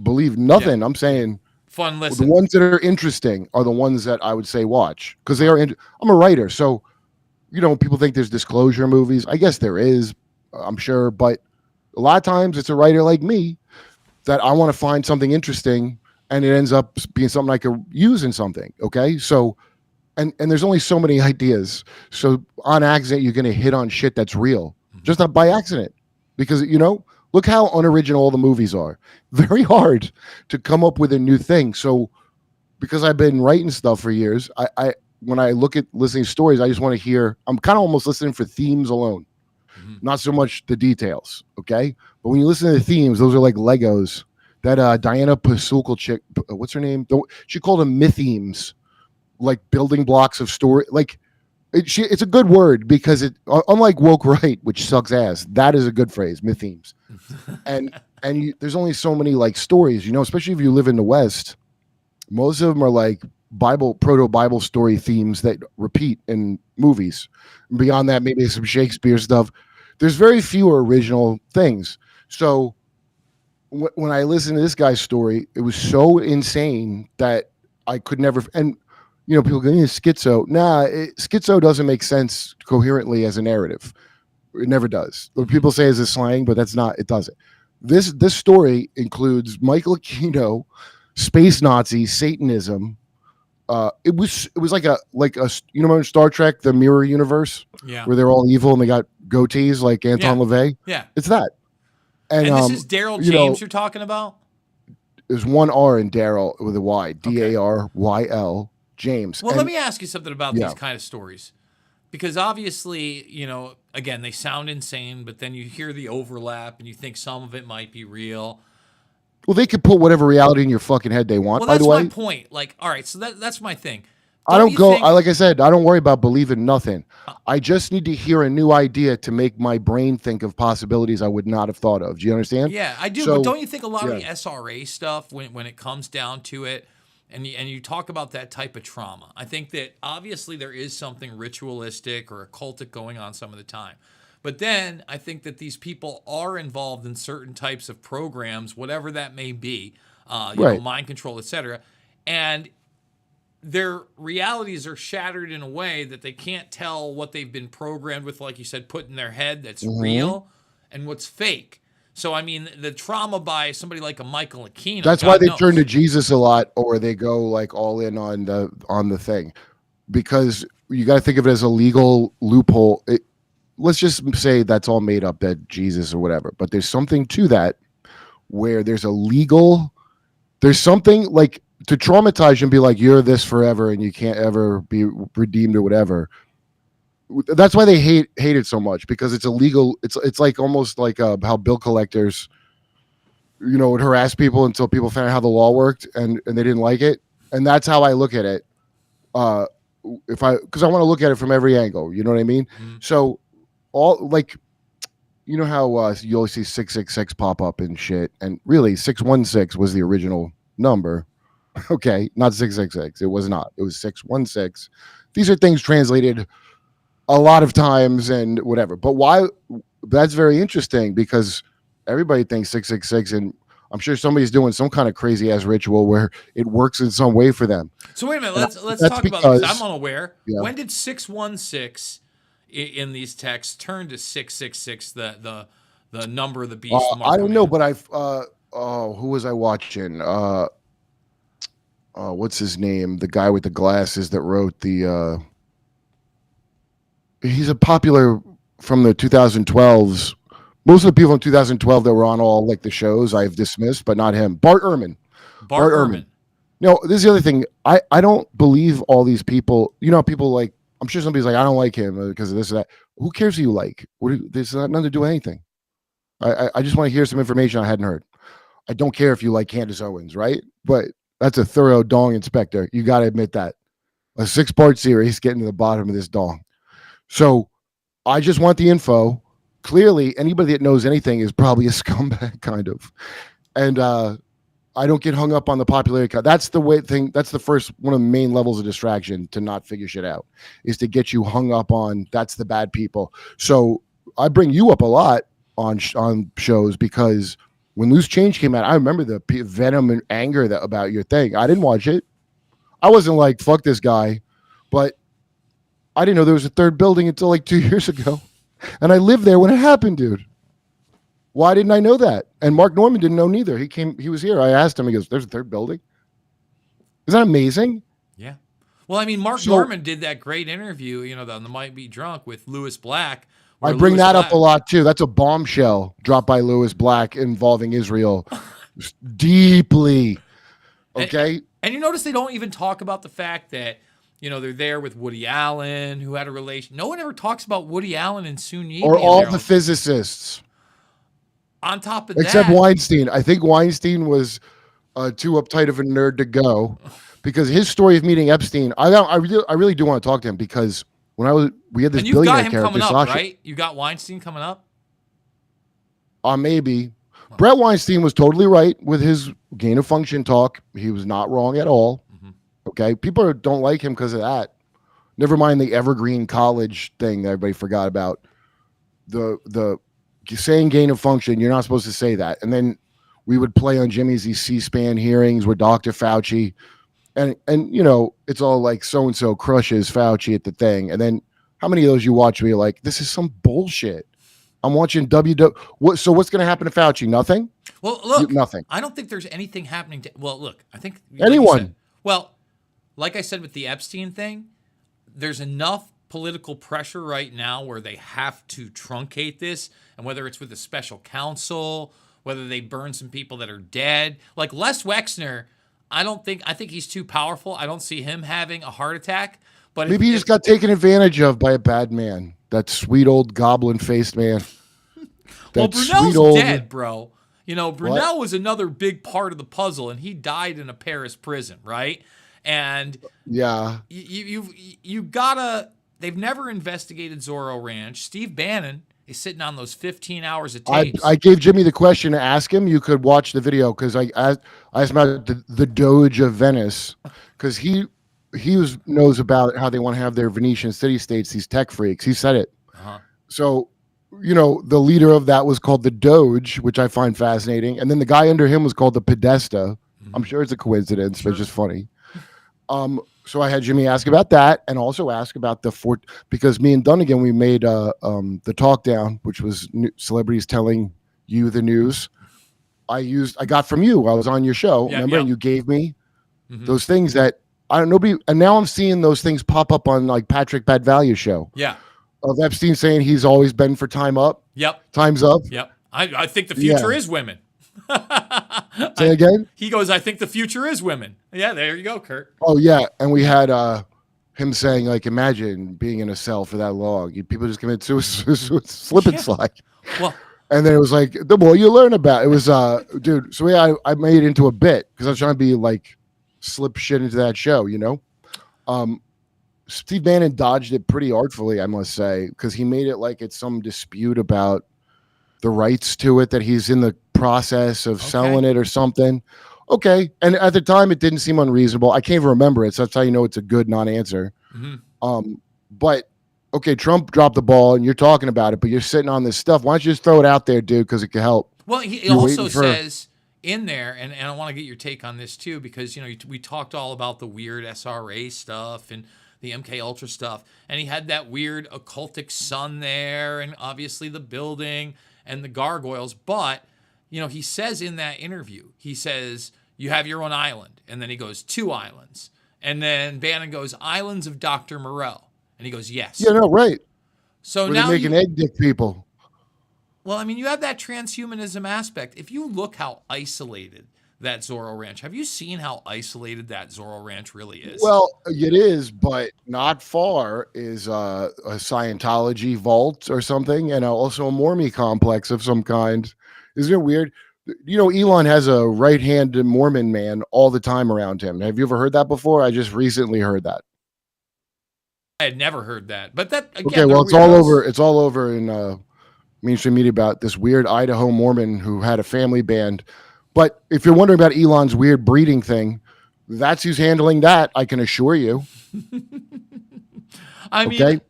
believe nothing. Yeah. I'm saying fun listen. The ones that are interesting are the ones that I would say watch, because they are. I'm a writer, so people think there's disclosure movies. I guess there is, I'm sure, but a lot of times it's a writer like me that I want to find something interesting, and it ends up being something I could use in something. Okay. So, and there's only so many ideas. So on accident, you're going to hit on shit that's real, just not by accident, because, look how unoriginal all the movies are. Very hard to come up with a new thing. So because I've been writing stuff for years, I when I look at listening to stories, I just want to hear, I'm kind of almost listening for themes alone, not so much the details. Okay. But when you listen to the themes, those are like Legos. That Diana Pasulka chick, what's her name? She called them mythemes, like building blocks of story. Like it's a good word because it, unlike woke right, which sucks ass, that is a good phrase, mythemes. and there's only so many like stories, especially if you live in the West. Most of them are like proto-Bible story themes that repeat in movies. Beyond that, maybe some Shakespeare stuff. There's very few original things. So when I listened to this guy's story, it was so insane that I could never. And people go, schizo. Nah, schizo doesn't make sense coherently as a narrative. It never does. What people say is a slang, but that's not. It doesn't. This story includes Michael Aquino, space Nazis, Satanism. It was like a in Star Trek, the Mirror Universe, where they're all evil and they got goatees like Anton LaVey. Yeah, it's that. And this is Daryl James you're talking about? There's one R in Daryl with a Y. Daryl James. Well, let me ask you something about these kind of stories. Because obviously, again, they sound insane, but then you hear the overlap and you think some of it might be real. Well, they could put whatever reality in your fucking head they want, by the way. That's my point. Like, all right, so that's my thing. like I said, I don't worry about believing nothing. I just need to hear a new idea to make my brain think of possibilities I would not have thought of. Do you understand? Yeah, I do. So, but don't you think a lot of the SRA stuff, when it comes down to it, and you talk about that type of trauma, I think that obviously there is something ritualistic or occultic going on some of the time. But then I think that these people are involved in certain types of programs, whatever that may be, mind control, etc. And their realities are shattered in a way that they can't tell what they've been programmed with, like you said, put in their head that's real and what's fake. So, I mean, the trauma by somebody like a Michael Aquino. That's why they turn to Jesus a lot, or they go like all in on the thing, because you got to think of it as a legal loophole. Let's just say that's all made up, that Jesus or whatever. But there's something to that where there's something like to traumatize you and be like, you're this forever and you can't ever be redeemed or whatever. That's why they hate it so much, because it's illegal. It's like almost like how bill collectors, would harass people until people found out how the law worked and they didn't like it. And that's how I look at it. Because I want to look at it from every angle. You know what I mean? Mm-hmm. So all like, how you always see 666 pop up and shit, and really 616 was the original number. Okay, not 666. It was not. It was 616. These are things translated a lot of times and whatever. But why? That's very interesting, because everybody thinks 666, and I'm sure somebody's doing some kind of crazy ass ritual where it works in some way for them. So wait a minute. Let's talk about this. I'm unaware. Yeah. When did 616 in these texts turn to 666? The number of the beast. I don't know, but who was I watching? What's his name? The guy with the glasses that wrote the. He's a popular from the 2012s. Most of the people in 2012 that were on all like the shows I've dismissed, but not him. Bart Ehrman. Bart Ehrman. This is the other thing. I don't believe all these people. People like, I'm sure somebody's like, I don't like him because of this or that. Who cares who you like? This has nothing to do with anything. I just want to hear some information I hadn't heard. I don't care if you like Candace Owens, right? But that's a thorough dong inspector. You got to admit that. A 6-part series getting to the bottom of this dong. So I just want the info. Clearly, anybody that knows anything is probably a scumbag, kind of. And I don't get hung up on the popularity. That's the thing. That's the first one of the main levels of distraction, to not figure shit out, is to get you hung up on that's the bad people. So I bring you up a lot on shows, because when Loose Change came out, I remember the venom and anger about your thing. I didn't watch it. I wasn't like, fuck this guy. But I didn't know there was a third building until like 2 years ago. And I lived there when it happened, dude. Why didn't I know that? And Mark Norman didn't know neither. He was here. I asked him, he goes, there's a third building? Is that amazing? Yeah. Well, I mean, Mark Norman did that great interview, on the Might Be Drunk with Lewis Black. I bring that up a lot, too. That's a bombshell dropped by Lewis Black involving Israel deeply. Okay? And you notice they don't even talk about the fact that, they're there with Woody Allen, who had a relation. No one ever talks about Woody Allen and Sun Yi. Or all the physicists. On top of Except Weinstein. I think Weinstein was too uptight of a nerd to go, because his story of meeting Epstein, I really do want to talk to him, because when we had this billionaire character, coming up, Sasha, right? You got Weinstein coming up? Maybe. Brett Weinstein was totally right with his gain of function talk. He was not wrong at all. Mm-hmm. Okay? People don't like him because of that. Never mind the Evergreen College thing that everybody forgot about. The saying gain of function, you're not supposed to say that. And then we would play on Jimmy's these C-SPAN hearings where Dr. Fauci, and it's all like so-and-so crushes Fauci at the thing. And then how many of those you watch where you're like, this is some bullshit. I'm watching so what's going to happen to Fauci? Nothing? Well, look, nothing. I don't think there's anything happening look, I think anyone. Like I said with the Epstein thing, there's enough political pressure right now where they have to truncate this, and whether it's with a special counsel, whether they burn some people that are dead. Like Les Wexner, I think he's too powerful. I don't see him having a heart attack. But maybe he just got taken advantage of by a bad man. That sweet old goblin-faced man. Well, Brunel's dead, bro. Brunel was another big part of the puzzle, and he died in a Paris prison, right? And Yeah. you gotta. They've never investigated Zorro Ranch. Steve Bannon is sitting on those 15 hours of tapes. I gave Jimmy the question to ask him. You could watch the video because I asked him about the Doge of Venice because he knows about how they want to have their Venetian city states. These tech freaks. He said it. So the leader of that was called the Doge, which I find fascinating, and then the guy under him was called the Podesta. I'm sure it's a coincidence, but it's just funny. So I had Jimmy ask about that and also ask about the fort because me and Dunnigan, we made the talk down, which was celebrities telling you the news. I got from you. I was on your show, remember? And you gave me those things that I don't know. And now I'm seeing those things pop up on like Patrick Bad Value show. Yeah. Of Epstein saying he's always been for time up. Yep. Time's up. Yep. I think the future is women. Say again? He goes, I think the future is women. Yeah, there you go, Kurt. Oh, yeah. And we had him saying, like, imagine being in a cell for that long. People just commit suicide, slip and slide. Well, and then it was like, the more you learn about it was, dude. So yeah, I made it into a bit because I was trying to be like, slip shit into that show, Steve Bannon dodged it pretty artfully, I must say, because he made it like it's some dispute about the rights to it, that he's in the process of selling it or something. Okay. And at the time, it didn't seem unreasonable. I can't even remember it. So that's how you know it's a good non-answer. But okay, Trump dropped the ball and you're talking about it, but you're sitting on this stuff. Why don't you just throw it out there, dude? Because it could help. Well, he also says in there, and I want to get your take on this too, because, we talked all about the weird SRA stuff and the MK Ultra stuff. And he had that weird occultic sun there and obviously the building and the gargoyles. But, he says in that interview, he says, you have your own island. And then he goes, 2 islands. And then Bannon goes, islands of Dr. Moreau. And he goes, yes. Yeah, no, right. So where now they're making egg dick people. Well, I mean, you have that transhumanism aspect. If you look how isolated that Zorro Ranch, have you seen how isolated that Zorro Ranch really is? Well, it is, but not far is a Scientology vault or something, and also a Mormon complex of some kind. Isn't it weird? Elon has a right-hand Mormon man all the time around him. Have you ever heard that before? I just recently heard that. I had never heard that, but that again. Okay, well, it's all over. It's all over in mainstream media about this weird Idaho Mormon who had a family band. But if you're wondering about Elon's weird breeding thing, that's who's handling that. I can assure you. I mean,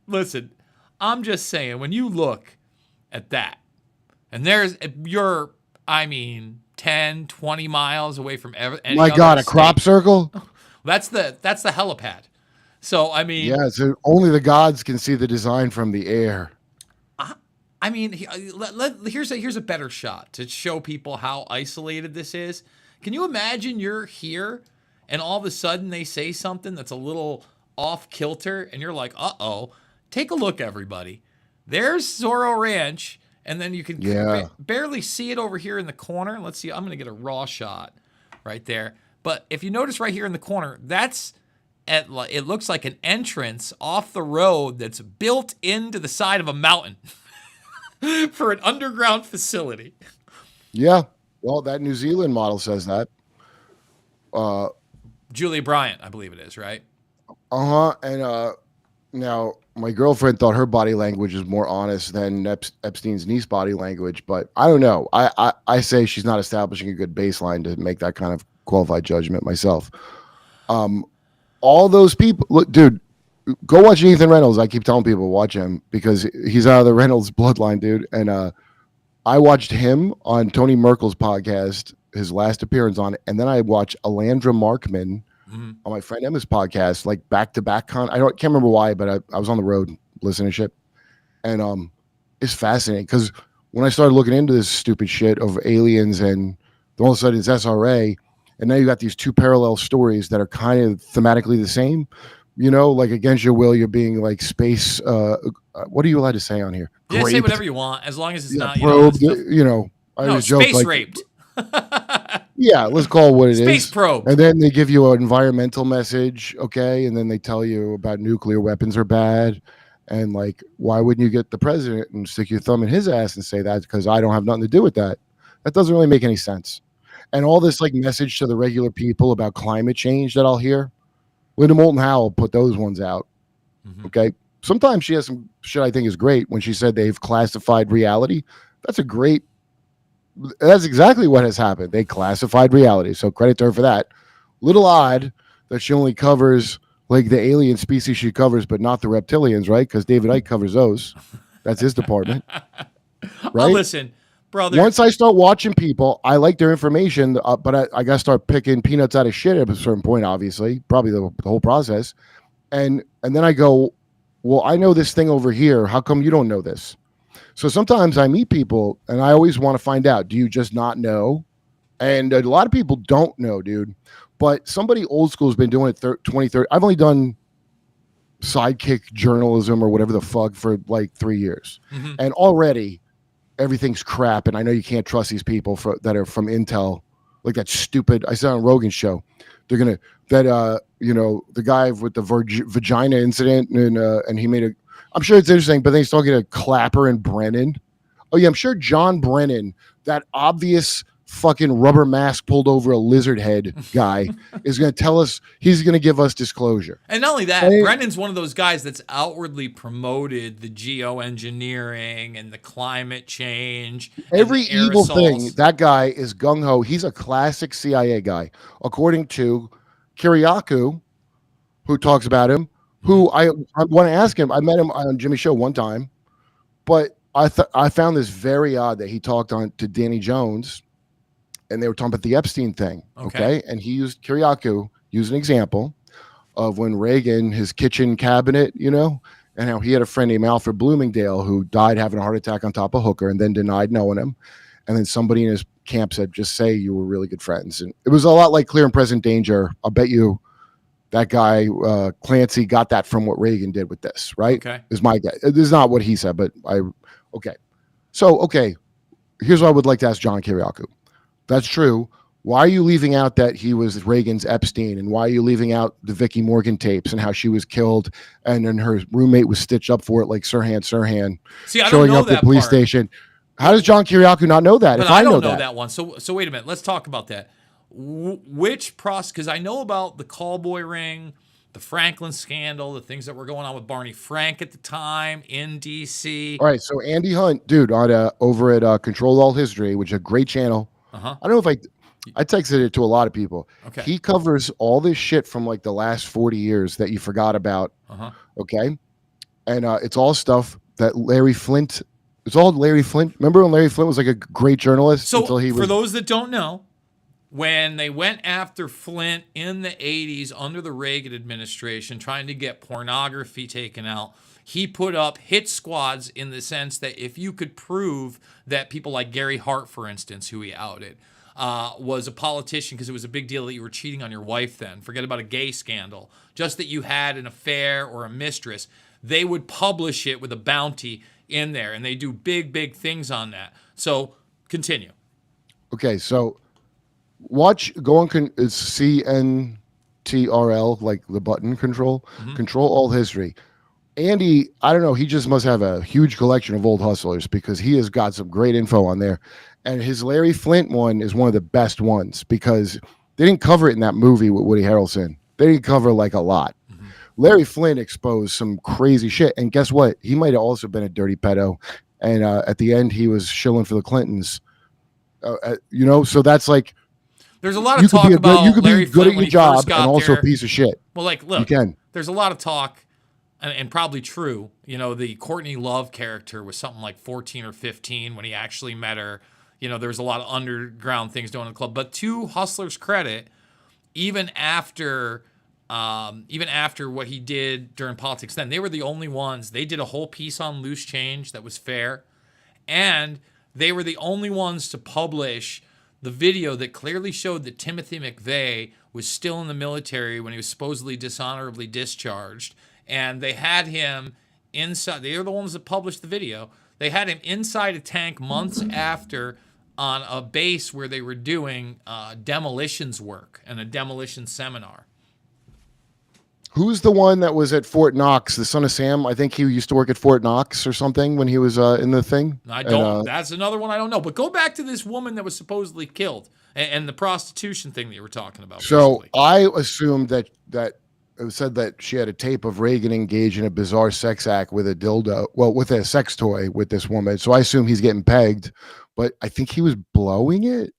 listen, I'm just saying, when you look at that, and you're 10, 20 miles away from any My God, a state. crop circle? That's the helipad. So, I mean... Yeah, so only the gods can see the design from the air. I mean, here's a better shot to show people how isolated this is. Can you imagine you're here and all of a sudden they say something that's a little off kilter and you're like, uh-oh. Take a look, everybody. There's Zorro Ranch, and then you can barely see it over here in the corner. Let's see. I'm going to get a raw shot right there. But if you notice right here in the corner, it looks like an entrance off the road that's built into the side of a mountain for an underground facility. Yeah. Well, that New Zealand model says that. Julia Bryant, I believe it is, right? Uh-huh. And now my girlfriend thought her body language is more honest than Epstein's niece body language, but I don't know. I say she's not establishing a good baseline to make that kind of qualified judgment myself. All those people, look, dude, go watch Ethan Reynolds. I keep telling people watch him because he's out of the Reynolds bloodline, dude. And I watched him on Tony Merkel's podcast, his last appearance on it, and then I watched Alandra Markman on my friend Emma's podcast, like back to back. I can't remember why, but I was on the road listening to shit, and it's fascinating because when I started looking into this stupid shit of aliens and all of a sudden it's SRA. And now you got these 2 parallel stories that are kind of thematically the same, like against your will, you're being like space. What are you allowed to say on here? Yeah, say whatever you want, as long as it's not, probed. I always joke, space raped. Yeah, let's call it what it is. Space probe. And then they give you an environmental message, okay? And then they tell you about nuclear weapons are bad. And like, why wouldn't you get the president and stick your thumb in his ass and say that? Because I don't have nothing to do with that. That doesn't really make any sense. And all this like message to the regular people about climate change that I'll hear. Linda Moulton Howe put those ones out. Mm-hmm. Okay. Sometimes she has some shit I think is great when she said they've classified reality. That's exactly what has happened. They classified reality. So credit to her for that. Little odd that she only covers like the alien species she covers, but not the reptilians, right? Because David Icke covers those. That's his department. Right? Listen, brother. Once I start watching people, I like their information, but I got to start picking peanuts out of shit at a certain point, obviously, probably the whole process. And then I go, well, I know this thing over here. How come you don't know this? So sometimes I meet people and I always want to find out, do you just not know? And a lot of people don't know, dude. But somebody old school has been doing it 20, 30. I've only done sidekick journalism or whatever the fuck for like 3 years. Mm-hmm. And already everything's crap. And I know you can't trust these people that are from Intel. Like that stupid, I said on Rogan's show, they're going to, the guy with the vagina incident and he made I'm sure it's interesting, but then he's talking to Clapper and Brennan. Oh yeah, I'm sure John Brennan, that obvious fucking rubber mask pulled over a lizard head guy, is going to tell us, he's going to give us disclosure. And not only that, Brennan's one of those guys that's outwardly promoted the geoengineering and the climate change. Every evil thing, that guy is gung-ho. He's a classic CIA guy. According to Kiriakou, who talks about him, who I want to ask him. I met him on Jimmy's show one time, but I found this very odd that he talked to Danny Jones, and they were talking about the Epstein thing. Okay. And he Kiriakou used an example of when Reagan, his kitchen cabinet, and how he had a friend named Alfred Bloomingdale who died having a heart attack on top of Hooker and then denied knowing him. And then somebody in his camp said, just say you were really good friends. And it was a lot like Clear and Present Danger. I'll bet you that guy, Clancy, got that from what Reagan did with this, right? Okay. Is my guy. This is not what he said, but okay. So, here's what I would like to ask John Kiriakou. That's true. Why are you leaving out that he was Reagan's Epstein? And why are you leaving out the Vicky Morgan tapes and how she was killed and then her roommate was stitched up for it like Sirhan See, I don't showing know up at that the police part. station? How does John Kiriakou not know that? But if I don't know that one. So wait a minute. Let's talk about that. Which process? Because I know about the callboy ring, the Franklin scandal, the things that were going on with Barney Frank at the time in D.C. All right, so Andy Hunt, dude, over at Control All History, which is a great channel. Uh-huh. I don't know if I texted it to a lot of people. Okay. He covers all this shit from like the last 40 years that you forgot about. Uh-huh. Okay. And it's all stuff that Larry Flint. It's all Larry Flint. Remember when Larry Flint was like a great journalist? So until he was, for those that don't know, when they went after Flint in the 80s under the Reagan administration, trying to get pornography taken out, he put up hit squads in the sense that if you could prove that people like Gary Hart, for instance, who he outed, was a politician because it was a big deal that you were cheating on your wife then. Forget about a gay scandal. Just that you had an affair or a mistress. They would publish it with a bounty in there, and they do big, big things on that. So continue. Okay, so go on it's CNTRL, like the button control. Mm-hmm. Control All History. Andy, I don't know, he just must have a huge collection of old hustlers because he has got some great info on there. And his Larry Flint one is one of the best ones because they didn't cover it in that movie with Woody Harrelson. They didn't cover like a lot. Mm-hmm. Larry Flint exposed some crazy shit. And guess what? He might have also been a dirty pedo. And at the end, he was shilling for the Clintons. So that's like, there's a lot of talk about you could Larry be good Flint at your job and also there. a piece of shit. Well, like, look, you can. There's a lot of talk, and probably true. The Courtney Love character was something like 14 or 15 when he actually met her. There was a lot of underground things going on in the club. But to Hustler's credit, even after what he did during politics then, they were the only ones. They did a whole piece on loose change that was fair, and they were the only ones to publish the video that clearly showed that Timothy McVeigh was still in the military when he was supposedly dishonorably discharged. And they had him inside. They are the ones that published the video. They had him inside a tank months after on a base where they were doing demolitions work and a demolition seminar. Who's the one that was at Fort Knox, the son of Sam? I think he used to work at Fort Knox or something when he was in the thing. I don't. That's another one I don't know. But go back to this woman that was supposedly killed. and the prostitution thing that you were talking about. So basically. I assumed that it said that she had a tape of Reagan engaged in a bizarre sex act with a dildo, well, with a sex toy with this woman. So I assume he's getting pegged, but I think he was blowing it.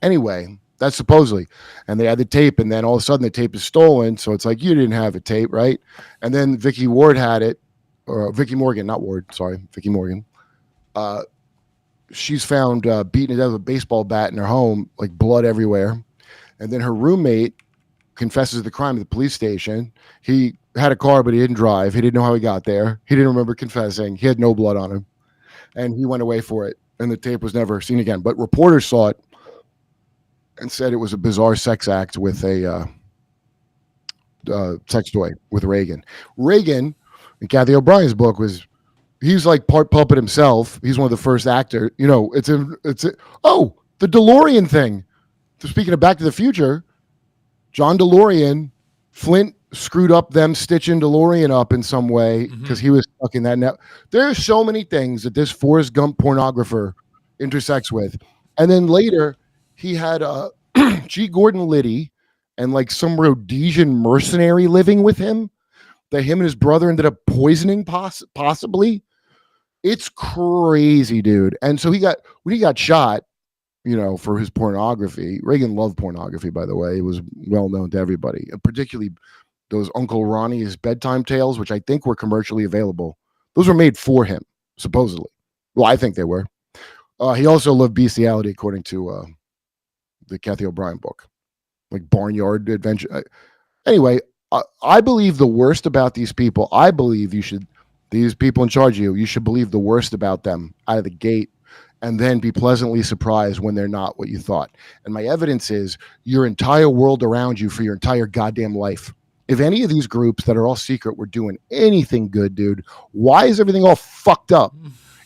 Anyway, that's supposedly. And they had the tape, and then all of a sudden the tape is stolen. So it's like, you didn't have a tape, right? And then Vicky Ward had it, or Vicky Morgan, not Ward, sorry, Vicky Morgan. She's found beaten to death with a baseball bat in her home, like blood everywhere. And then her roommate confesses the crime at the police station. He had a car, but he didn't drive. He didn't know how he got there. He didn't remember confessing. He had no blood on him. And he went away for it. And the tape was never seen again. But reporters saw it and said it was a bizarre sex act with a sex toy with Reagan. Reagan, in Kathy O'Brien's book, he's like part puppet himself. He's one of the first actors. You know, oh, the DeLorean thing. So speaking of Back to the Future, John DeLorean, Flint screwed up them stitching DeLorean up in some way because he was stuck in that net. There are so many things that this Forrest Gump pornographer intersects with. And then later, he had G. Gordon Liddy and like some Rhodesian mercenary living with him that him and his brother ended up poisoning possibly. It's crazy, dude. And so when he got shot, you know, for his pornography. Reagan loved pornography, by the way. It was well known to everybody, and particularly those Uncle Ronnie's bedtime tales, which I think were commercially available. Those were made for him, supposedly. Well, I think they were. He also loved bestiality, according to the Kathy O'Brien book, like Barnyard Adventure. Anyway, I believe the worst about these people. I believe these people in charge of you should believe the worst about them out of the gate, and then be pleasantly surprised when they're not what you thought. And my evidence is your entire world around you for your entire goddamn life. If any of these groups that are all secret were doing anything good, dude, why is everything all fucked up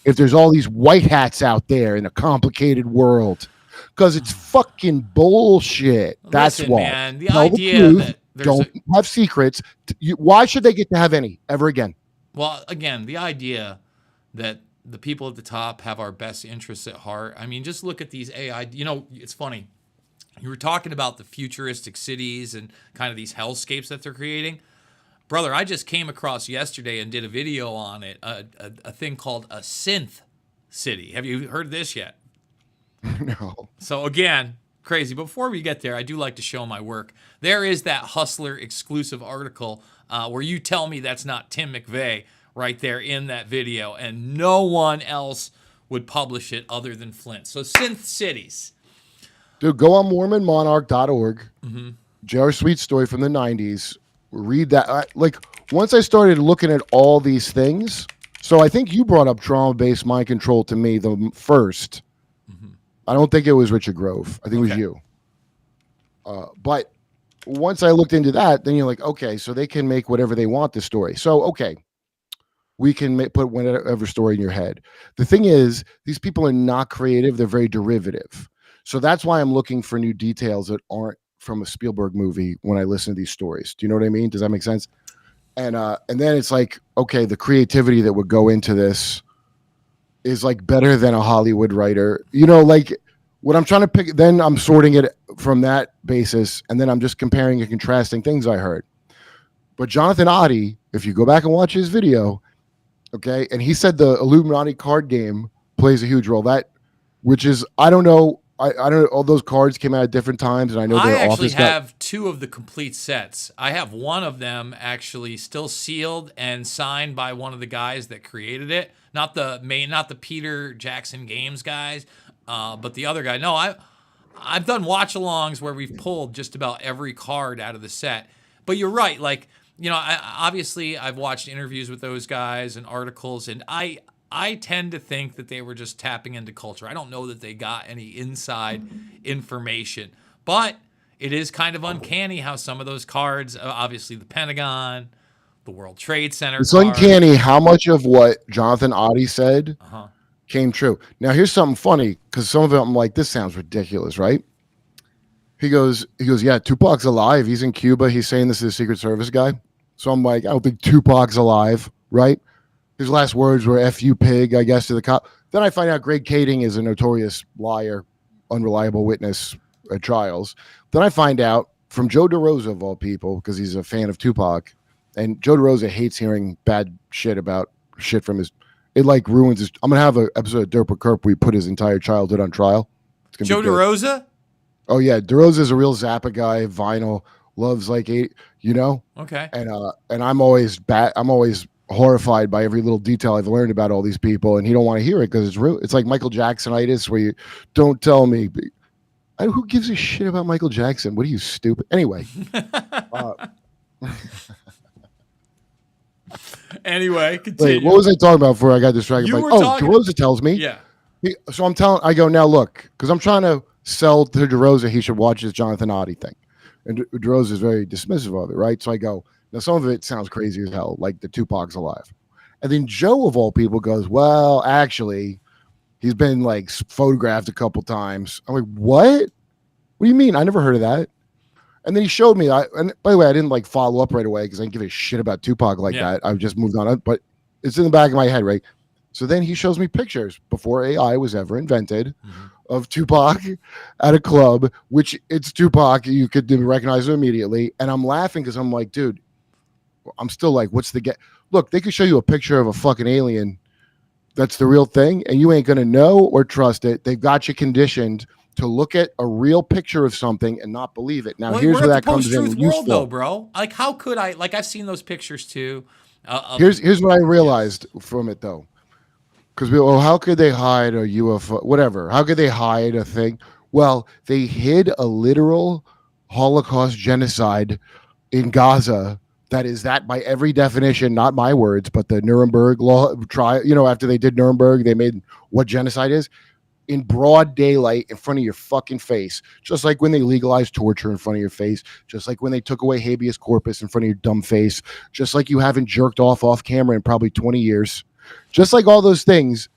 if there's all these white hats out there in a complicated world? Because it's fucking bullshit. That's Listen, why. man, the Tell idea truth, that don't have secrets. Why should they get to have any ever again? Well, again, the idea that the people at the top have our best interests at heart. I mean, just look at these AI. You know, it's funny. You were talking about the futuristic cities and kind of these hellscapes that they're creating. Brother, I just came across yesterday and did a video on it, a thing called a synth city. Have you heard of this yet? No. So again, crazy. But before we get there, I do like to show my work. There is that Hustler exclusive article where you tell me that's not Tim McVeigh right there in that video, and no one else would publish it other than Flint. So synth cities. Dude, go on MormonMonarch.org. J.R. Sweet's story from the 90s. Read that. Once I started looking at all these things, so I think you brought up trauma-based mind control to me the first. I don't think it was Richard Grove. I think it was you. But once I looked into that, then you're like, okay, so they can make whatever they want this story. So, okay, we can put whatever story in your head. The thing is, these people are not creative. They're very derivative. So that's why I'm looking for new details that aren't from a Spielberg movie when I listen to these stories. Do you know what I mean? Does that make sense? And then it's like, okay, the creativity that would go into this is like better than a Hollywood writer. You know, like what I'm trying to pick, then I'm sorting it from that basis, and then I'm just comparing and contrasting things I heard. But Jonathan Oddie, if you go back and watch his video, okay, and he said the Illuminati card game plays a huge role. Which is, I don't know, I don't know, all those cards came out at different times, and I know I their actually office have two of the complete sets. I have one of them actually still sealed and signed by one of the guys that created it. Not the Peter Jackson Games guys, but the other guy. No, I've done watch-alongs where we've pulled just about every card out of the set. But you're right, like, you know, obviously I've watched interviews with those guys and articles, and I tend to think that they were just tapping into culture. I don't know that they got any inside information, but it is kind of uncanny how some of those cards, obviously the Pentagon, the World Trade Center. It's uncanny how much of what Jonathan Oddie said came true. Now, here's something funny, because some of it I'm like, this sounds ridiculous, right? He goes, yeah, Tupac's alive. He's in Cuba. He's saying this is a Secret Service guy. So I'm like, I don't think Tupac's alive, right? His last words were "F you, pig," I guess, to the cop. Then I find out Greg Kading is a notorious liar, unreliable witness, trials. Then I find out from Joe DeRosa of all people, because he's a fan of Tupac, and Joe DeRosa hates hearing bad shit about shit from his. It like ruins his. I'm gonna have an episode of Derping where we put his entire childhood on trial. It's gonna Joe be good. DeRosa? Oh yeah, DeRosa is a real Zappa guy. Vinyl, loves like eight, Okay. And I'm always horrified by every little detail I've learned about all these people, and he don't want to hear it because it's real. It's like Michael Jacksonitis, where you don't tell me. Who gives a shit about Michael Jackson? What are you, stupid? Anyway. Anyway, continue. Wait, what was I talking about before I got distracted? You Like, were oh, talking- DeRosa tells me. Yeah. So I go, now look, because I'm trying to sell to DeRosa he should watch this Jonathan Oddie thing. And DeRosa is very dismissive of it, right? So I go, now some of it sounds crazy as hell, like the Tupac's alive. And then Joe, of all people, goes, well, actually, he's been like photographed a couple times. I'm like, what? What do you mean? I never heard of that. And then he showed me. And by the way, I didn't like follow up right away because I didn't give a shit about Tupac like that. I just moved on. But it's in the back of my head, right? So then he shows me pictures before AI was ever invented of Tupac at a club, which it's Tupac. You could recognize him immediately. And I'm laughing because I'm like, dude, I'm still like, what's the Look, they could show you a picture of a fucking alien that's the real thing, and you ain't going to know or trust it. They've got you conditioned to look at a real picture of something and not believe it. Now, here's where that comes in. World, though, bro. Like, how could I? Like, I've seen those pictures too. Here's what I realized from it, though. Because how could they hide a UFO? Whatever. How could they hide a thing? Well, they hid a literal Holocaust genocide in Gaza. That is that by every definition, not my words, but the Nuremberg law trial. After they did Nuremberg, they made what genocide is in broad daylight in front of your fucking face. Just like when they legalized torture in front of your face. Just like when they took away habeas corpus in front of your dumb face. Just like you haven't jerked off camera in probably 20 years. Just like all those things.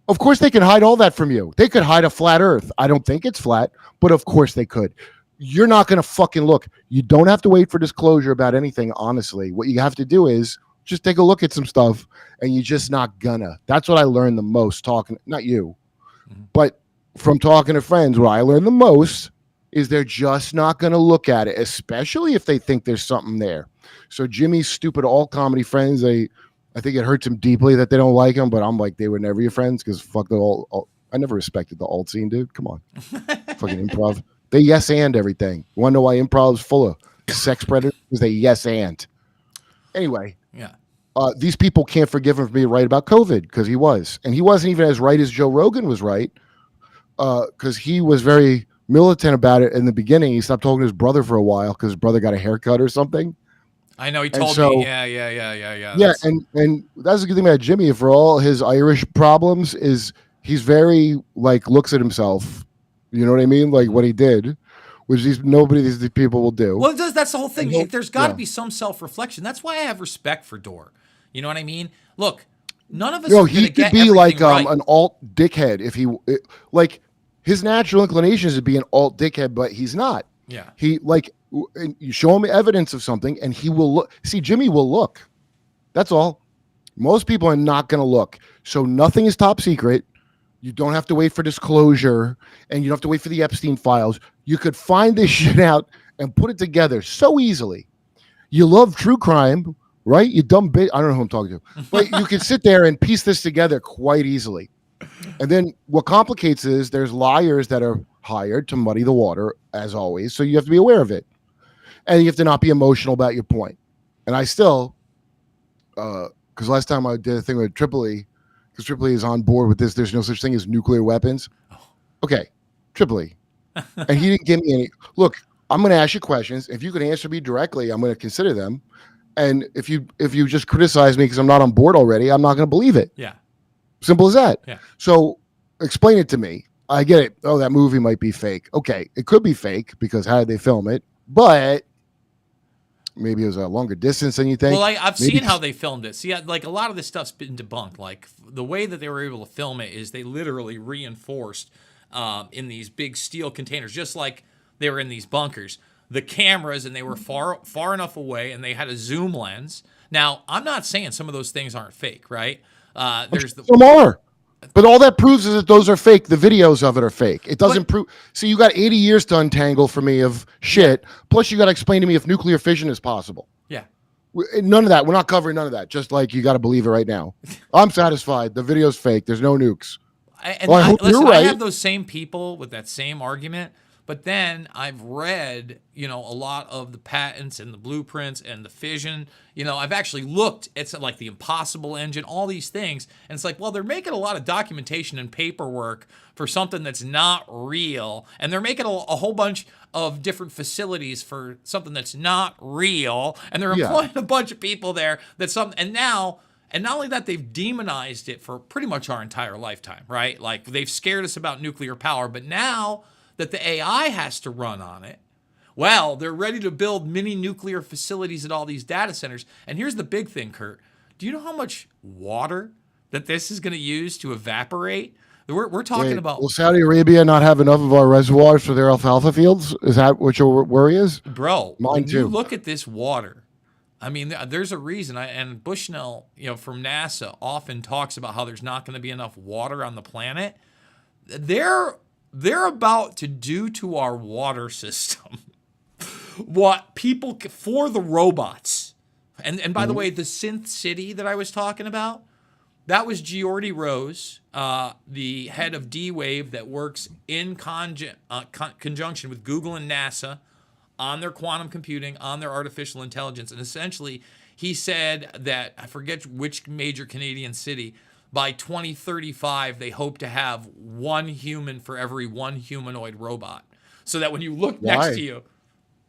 Of course, they can hide all that from you. They could hide a flat earth. I don't think it's flat, but of course they could. You're not going to fucking look. You don't have to wait for disclosure about anything, honestly. What you have to do is just take a look at some stuff, and you're just not gonna. That's what I learned the most talking, not you, but from talking to friends, what I learned the most is they're just not going to look at it, especially if they think there's something there. So Jimmy's stupid alt comedy friends, I think it hurts him deeply that they don't like him, but I'm like, they were never your friends because fuck the alt. I never respected the alt scene, dude. Come on. Fucking improv. They yes and everything. You want to know why improv is full of sex predators? Because they yes and. Anyway. Yeah. These people can't forgive him for being right about COVID because he was. And he wasn't even as right as Joe Rogan was right because he was very militant about it in the beginning. He stopped talking to his brother for a while because his brother got a haircut or something. I know he told me. Yeah. Yeah, and that's the good thing about Jimmy. For all his Irish problems, is he's very like looks at himself. You know what I mean? Like what he did, which nobody of these people will do. Well, that's the whole thing. There's got to be some self-reflection. That's why I have respect for Dor. You know what I mean? Look, none of us. He could be like an alt dickhead if he like his natural inclination is to be an alt dickhead, but he's not. Yeah. He like you show him evidence of something, and he will look. See, Jimmy will look. That's all. Most people are not going to look. So nothing is top secret. You don't have to wait for disclosure, and you don't have to wait for the Epstein files. You could find this shit out and put it together so easily. You love true crime, right? You dumb bitch. I don't know who I'm talking to, but you can sit there and piece this together quite easily. And then what complicates it is there's liars that are hired to muddy the water, as always. So you have to be aware of it, and you have to not be emotional about your point. And I still, because last time I did a thing with Tripoli. Because Tripoli is on board with this. There's no such thing as nuclear weapons. Okay, Tripoli. And he didn't give me any. Look, I'm going to ask you questions. If you can answer me directly, I'm going to consider them. And if you just criticize me because I'm not on board already, I'm not going to believe it. Yeah. Simple as that. Yeah. So explain it to me. I get it. Oh, that movie might be fake. Okay, it could be fake because how did they film it? But maybe it was a longer distance than you think. Well, I've seen how they filmed it. See, like a lot of this stuff's been debunked. Like the way that they were able to film it is they literally reinforced in these big steel containers, just like they were in these bunkers, the cameras, and they were far enough away, and they had a zoom lens. Now, I'm not saying some of those things aren't fake, right? There's some are. But all that proves is that those are fake. The videos of it are fake. It doesn't prove. See, you got 80 years to untangle for me of shit. Plus, you got to explain to me if nuclear fission is possible. Yeah. None of that. We're not covering none of that. Just like you got to believe it right now. I'm satisfied. The video's fake. There's no nukes. Listen, I have those same people with that same argument. But then I've read, a lot of the patents and the blueprints and the fission. I've actually looked at like the Impossible engine, all these things. And it's like, well, they're making a lot of documentation and paperwork for something that's not real. And they're making a whole bunch of different facilities for something that's not real. And they're employing a bunch of people there and not only that, they've demonized it for pretty much our entire lifetime, right? Like they've scared us about nuclear power, but now that the AI has to run on it, well, they're ready to build mini nuclear facilities at all these data centers. And here's the big thing, Kurt. Do you know how much water that this is going to use to evaporate? We're talking about... Will Saudi Arabia not have enough of our reservoirs for their alfalfa fields? Is that what your worry is? Bro, mine too. You look at this water. I mean, there's a reason. And Bushnell, from NASA often talks about how there's not going to be enough water on the planet. They're about to do to our water system what people for the robots. And by the way, the synth city that I was talking about, that was Geordie Rose, the head of D-Wave that works in conjunction with Google and NASA on their quantum computing, on their artificial intelligence. And essentially, he said that, I forget which major Canadian city, by 2035, they hope to have one human for every one humanoid robot. So that when you look next to you,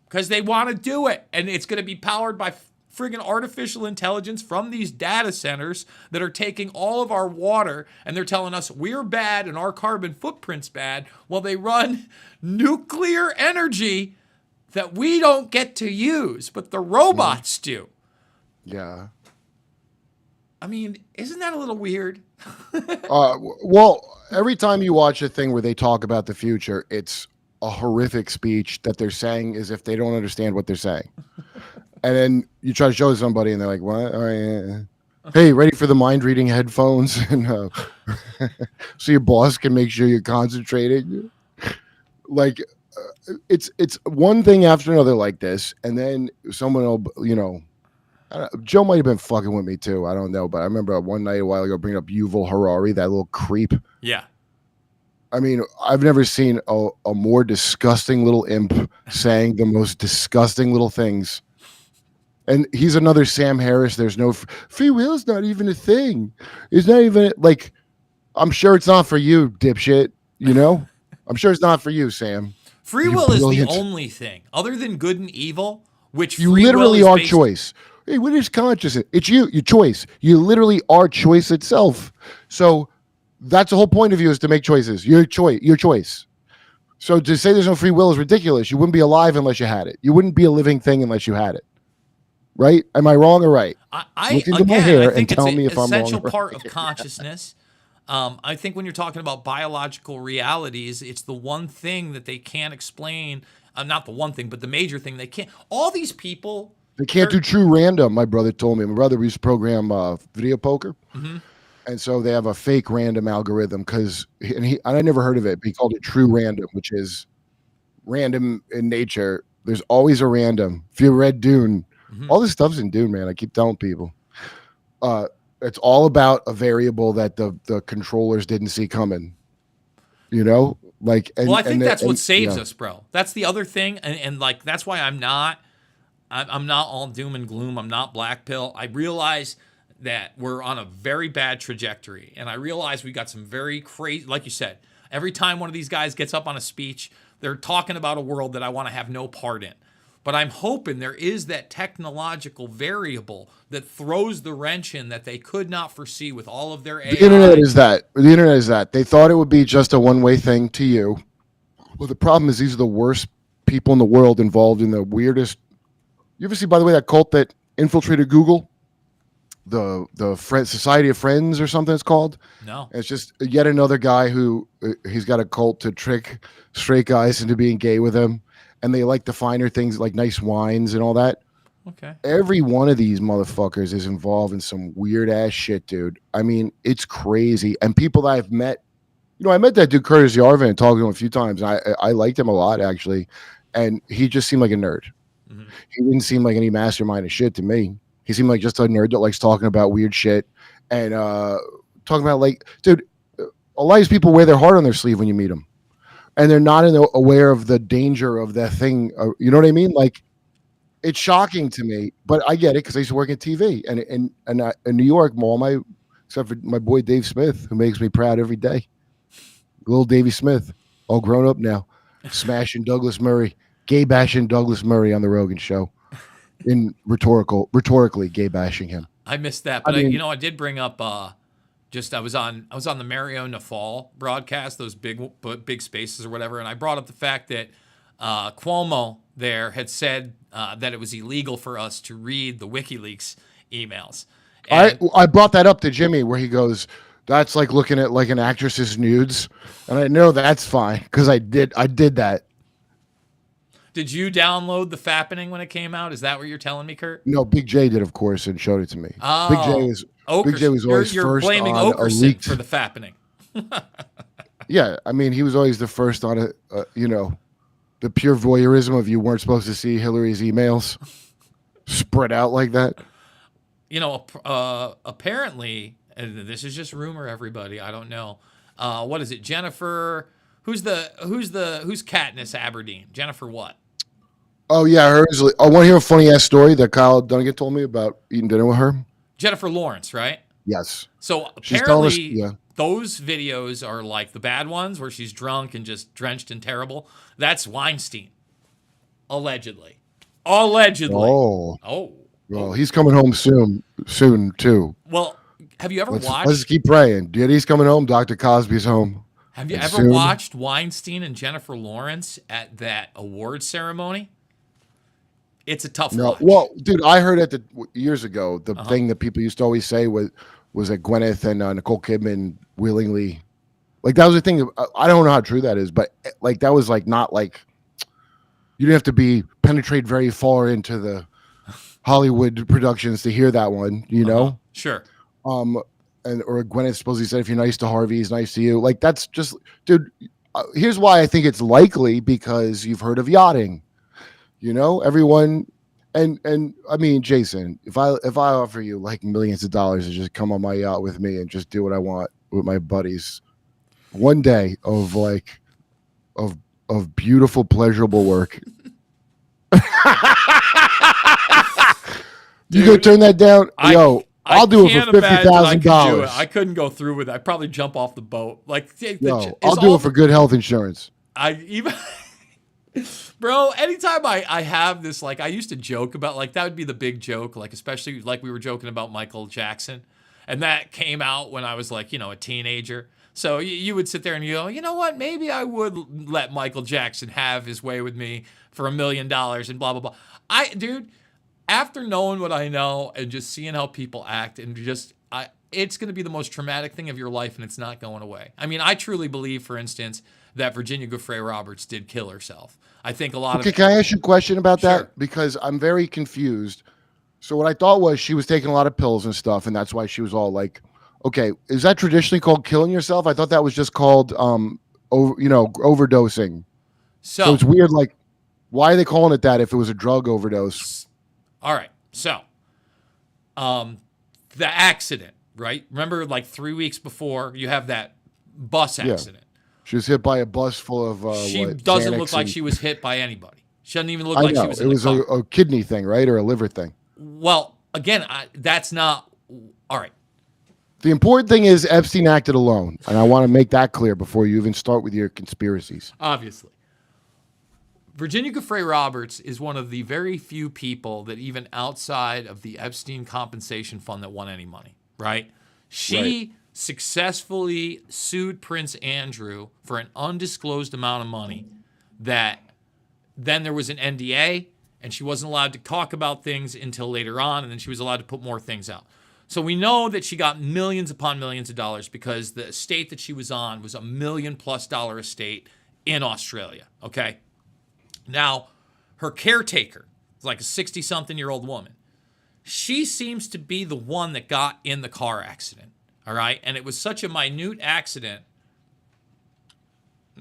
because they want to do it, and it's going to be powered by friggin' artificial intelligence from these data centers that are taking all of our water, and they're telling us we're bad and our carbon footprint's bad. Well, they run nuclear energy that we don't get to use, but the robots do. Yeah. I mean, isn't that a little weird? Well, every time you watch a thing where they talk about the future, it's a horrific speech that they're saying as if they don't understand what they're saying. And then you try to show somebody and they're like, what? Oh, yeah. Hey, ready for the mind reading headphones? And so your boss can make sure you're concentrated. Like, it's one thing after another like this. And then someone will, Joe might have been fucking with me too. I don't know. But I remember one night a while ago bringing up Yuval Harari, that little creep. Yeah. I mean, I've never seen a more disgusting little imp saying the most disgusting little things. And he's another Sam Harris. There's no free will is not even a thing. It's not even like, I'm sure it's not for you, dipshit. I'm sure it's not for you, Sam. Free will is the only thing other than good and evil, which you literally are choice. Hey, what is consciousness? It's your choice. You literally are choice itself. So that's the whole point of you, is to make choices. Your choice. So to say there's no free will is ridiculous. You wouldn't be alive unless you had it. You wouldn't be a living thing unless you had it. Right? Am I wrong or right? Look into my hair and tell me if I'm wrong. It's an essential part of consciousness. I think when you're talking about biological realities, it's the one thing that they can't explain. Not the one thing, but the major thing they can't. All these people. They can't do true random, my brother told me. My brother used to program video poker. Mm-hmm. And so they have a fake random algorithm and I never heard of it, but he called it true random, which is random in nature. There's always a random. If you read Dune, all this stuff's in Dune, man. I keep telling people. It's all about a variable that the controllers didn't see coming. I think that's what saves us, bro. That's the other thing. And like, that's why I'm not all doom and gloom. I'm not black pill. I realize that we're on a very bad trajectory. And I realize we got some very crazy, like you said, every time one of these guys gets up on a speech, they're talking about a world that I want to have no part in. But I'm hoping there is that technological variable that throws the wrench in that they could not foresee with all of their AI. The internet is that. They thought it would be just a one-way thing to you. Well, the problem is these are the worst people in the world involved in the weirdest. You ever see, by the way, that cult that infiltrated Google? The Society of Friends or something it's called? No. It's just yet another guy who he's got a cult to trick straight guys into being gay with him. And they like the finer things like nice wines and all that. Okay. Every one of these motherfuckers is involved in some weird ass shit, dude. I mean, it's crazy. And people that I've met, I met that dude Curtis Yarvin and talked to him a few times. I liked him a lot, actually. And he just seemed like a nerd. Mm-hmm. He didn't seem like any mastermind of shit to me. He seemed like just a nerd that likes talking about weird shit and talking about, like, dude, a lot of these people wear their heart on their sleeve when you meet them. And they're not aware of the danger of that thing. You know what I mean? Like, it's shocking to me, but I get it because I used to work in TV and in New York, except for my boy Dave Smith, who makes me proud every day. Little Davey Smith, all grown up now, smashing Douglas Murray, gay bashing Douglas Murray on the Rogan show, rhetorically gay bashing him. I missed that, but I did bring up. I was on the Mario Nafal broadcast, those big spaces or whatever, and I brought up the fact that Cuomo there had said that it was illegal for us to read the WikiLeaks emails. And I brought that up to Jimmy, where he goes, "That's like looking at like an actress's nudes," and I know that's fine because I did that. Did you download the Fappening when it came out? Is that what you're telling me, Kurt? No, Big J did, of course, and showed it to me. Oh, Big J was always you're first blaming on Okerson a leaked for the Fappening. Yeah, I mean, he was always the first on the pure voyeurism of you weren't supposed to see Hillary's emails spread out like that. Apparently, and this is just rumor, everybody. I don't know. What is it, Jennifer? Who's Katniss Aberdeen? Jennifer what? Oh yeah, I want to hear a funny ass story that Kyle Dunnigan told me about eating dinner with her. Jennifer Lawrence, right? Yes. So apparently, those videos are like the bad ones where she's drunk and just drenched and terrible. That's Weinstein, allegedly. Oh. Well, he's coming home soon too. Well, have you ever watched? Let's keep praying. He's coming home. Dr. Cosby's home. Have you ever watched Weinstein and Jennifer Lawrence at that award ceremony? It's a tough watch. Well, dude, I heard years ago the thing that people used to always say was that Gwyneth and Nicole Kidman willingly, like that was the thing. I don't know how true that is, but like that was like not like you didn't have to penetrate very far into the Hollywood productions to hear that one, know? Sure. Or Gwyneth supposedly said, if you're nice to Harvey, he's nice to you. Like that's just, dude. Here's why I think it's likely, because you've heard of yachting. Everyone, and I mean, Jason, if I offer you like millions of dollars to just come on my yacht with me and just do what I want with my buddies, one day of beautiful, pleasurable work, you gonna turn that down? I'll do it for $50,000. I couldn't go through with it. I'd probably jump off the boat. Like, I'll do it for good health insurance. Bro, anytime I have this, like, I used to joke about, like, that would be the big joke, like, especially like we were joking about Michael Jackson. And that came out when I was, like, a teenager. So you would sit there and you go, you know what? Maybe I would let Michael Jackson have his way with me for $1 million and blah, blah, blah. Dude, after knowing what I know and just seeing how people act and it's going to be the most traumatic thing of your life, and it's not going away. I mean, I truly believe, for instance, that Virginia Giuffre Roberts did kill herself. I think a lot of... Can I ask you a question about that? Sure. Because I'm very confused. So what I thought was she was taking a lot of pills and stuff, and that's why she was all like, okay, is that traditionally called killing yourself? I thought that was just called, overdosing. So it's weird, like, why are they calling it that if it was a drug overdose? All right. So, the accident, right? Remember, like 3 weeks before, you have that bus accident. Yeah. She was hit by a bus full of she doesn't Xanax look like she was hit by anybody. She doesn't even look like she was in the car. It was a kidney thing, right? Or a liver thing. Well, again, that's not... All right. The important thing is Epstein acted alone, and I want to make that clear before you even start with your conspiracies. Obviously. Virginia Giuffre Roberts is one of the very few people that even outside of the Epstein compensation fund that won any money, right? She successfully sued Prince Andrew for an undisclosed amount of money that then there was an NDA, and she wasn't allowed to talk about things until later on, and then she was allowed to put more things out. So we know that she got millions upon millions of dollars because the estate that she was on was $1 million+ estate in Australia, okay? Now, her caretaker, like a 60-something-year-old woman. She seems to be the one that got in the car accident, all right? And it was such a minute accident.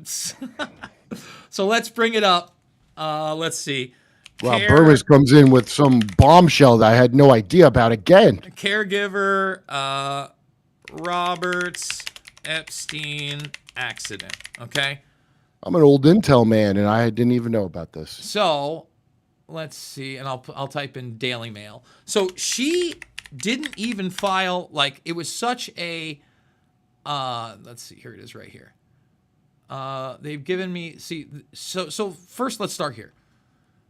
So let's bring it up. Let's see. Wow, Bermas comes in with some bombshell that I had no idea about again. Caregiver, Roberts, Epstein accident, okay? I'm an old intel man, and I didn't even know about this. So let's see, and I'll type in Daily Mail. So she didn't even file, like, it was such a, let's see, here it is right here. They've given me, so first let's start here.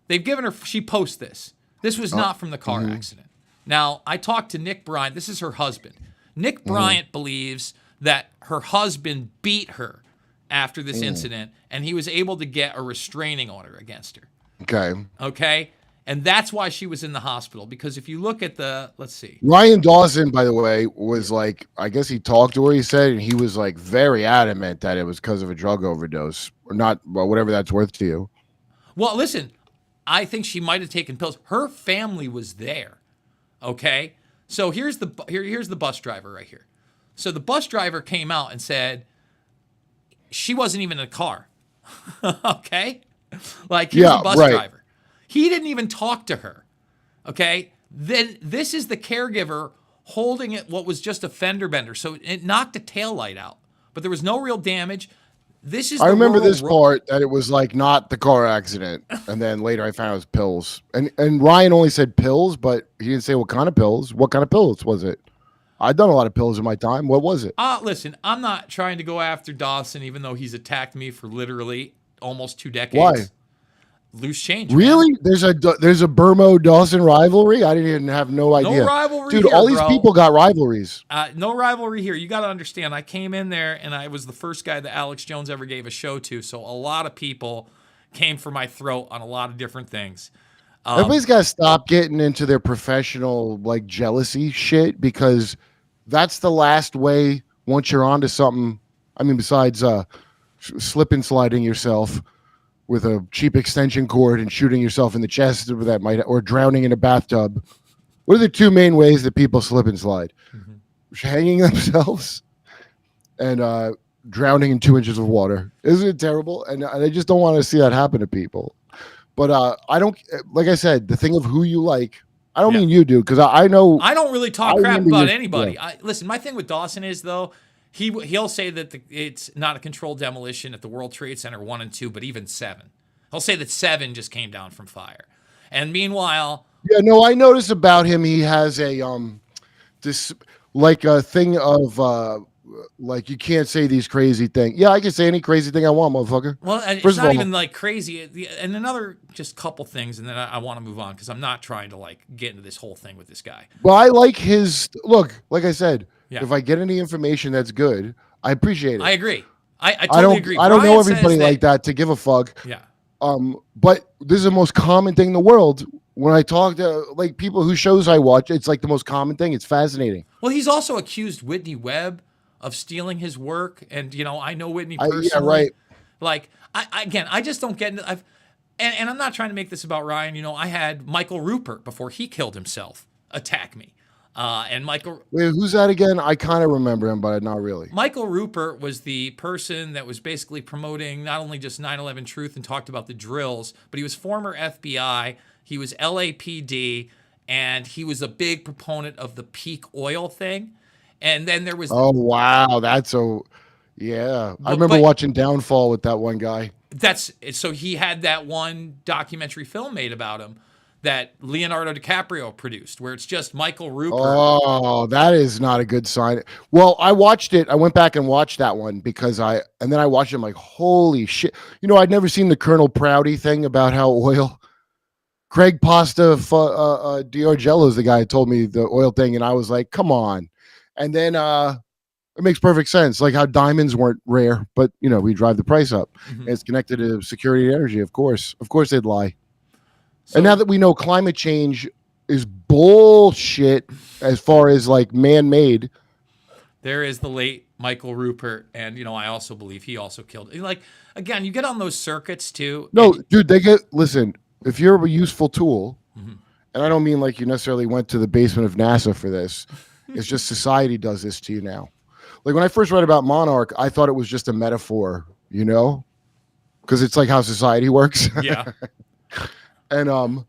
They've given her, she posts this. This was not from the car accident. Now, I talked to Nick Bryant. This is her husband. Nick Bryant believes that her husband beat her after this incident, and he was able to get a restraining order against her. Okay? And that's why she was in the hospital, because if you look at the, let's see. Ryan Dawson, by the way, was like, I guess he talked to her, he said, and he was like very adamant that it was because of a drug overdose, or not, well, whatever that's worth to you. Well, listen, I think she might have taken pills. Her family was there. Okay? So here's the bus driver right here. So the bus driver came out and said she wasn't even in a car. Okay? Like, here's the bus driver. He didn't even talk to her. Okay? Then this is the caregiver holding it, what was just a fender bender. So it knocked the taillight out, but there was no real damage. This is. I remember this part that it was like not the car accident, and then later I found it was pills. And Ryan only said pills, but he didn't say what kind of pills. What kind of pills was it? I've done a lot of pills in my time. What was it? Listen, I'm not trying to go after Dawson, even though he's attacked me for literally almost 2 decades. Why? Loose change. Really? Man. There's a Bermo Dawson rivalry? I didn't even have no idea. No rivalry, dude. here, All these people got rivalries. No rivalry here. You got to understand. I came in there and I was the first guy that Alex Jones ever gave a show to. So a lot of people came for my throat on a lot of different things. Everybody's got to stop getting into their professional like jealousy shit, because that's the last way. Once you're onto something, I mean, besides slip and sliding yourself with a cheap extension cord and shooting yourself in the chest that might, or drowning in a bathtub. What are the 2 main ways that people slip and slide? Hanging themselves and drowning in 2 inches of water. Isn't it terrible? And I just don't want to see that happen to people. But I don't, like I said, the thing of who you like, I don't mean you do, because I know. I don't really talk crap about anybody. Listen, my thing with Dawson is, though, he'll say that it's not a controlled demolition at the World Trade Center 1 and 2, but even 7. He'll say that 7 just came down from fire. And meanwhile, yeah, no, I noticed about him. He has a this like a thing of like you can't say these crazy things. Yeah, I can say any crazy thing I want, motherfucker. Well, it's not even like crazy. And another just couple things, and then I want to move on because I'm not trying to like get into this whole thing with this guy. Well, I like his look. Like I said. Yeah. If I get any information that's good, I appreciate it. I agree. I totally agree. I don't know everybody like that to give a fuck. Yeah. But this is the most common thing in the world. When I talk to like people whose shows I watch, it's like the most common thing. It's fascinating. Well, he's also accused Whitney Webb of stealing his work, and I know Whitney personally. Yeah, right. Like I just don't get into. And I'm not trying to make this about Ryan. I had Michael Rupert before he killed himself attack me. And Michael. Wait, who's that again? I kind of remember him, but not really. Michael Rupert was the person that was basically promoting not only just 9/11 Truth and talked about the drills, but he was former FBI. He was LAPD, and he was a big proponent of the peak oil thing. And then there was. Oh wow, yeah. I remember watching Downfall with that one guy. So he had that one documentary film made about him that Leonardo DiCaprio produced, where it's just Michael Rupert. Oh, that is not a good sign. Well, I watched it. I went back and watched that one and then I watched it. I'm like, holy shit. I'd never seen the Colonel Prouty thing about how oil. Craig Pasta D'Argello is the guy who told me the oil thing, and I was like, come on. And then it makes perfect sense, like how diamonds weren't rare, but we drive the price up. Mm-hmm. It's connected to security and energy, of course. Of course they'd lie. So, and now that we know climate change is bullshit as far as like man-made. There is the late Michael Rupert, and I also believe he also killed. Like again, you get on those circuits too. No, dude, listen. If you're a useful tool, And I don't mean like you necessarily went to the basement of NASA for this. It's just society does this to you now. Like when I first read about Monarch, I thought it was just a metaphor, you know, because it's like how society works. Yeah. And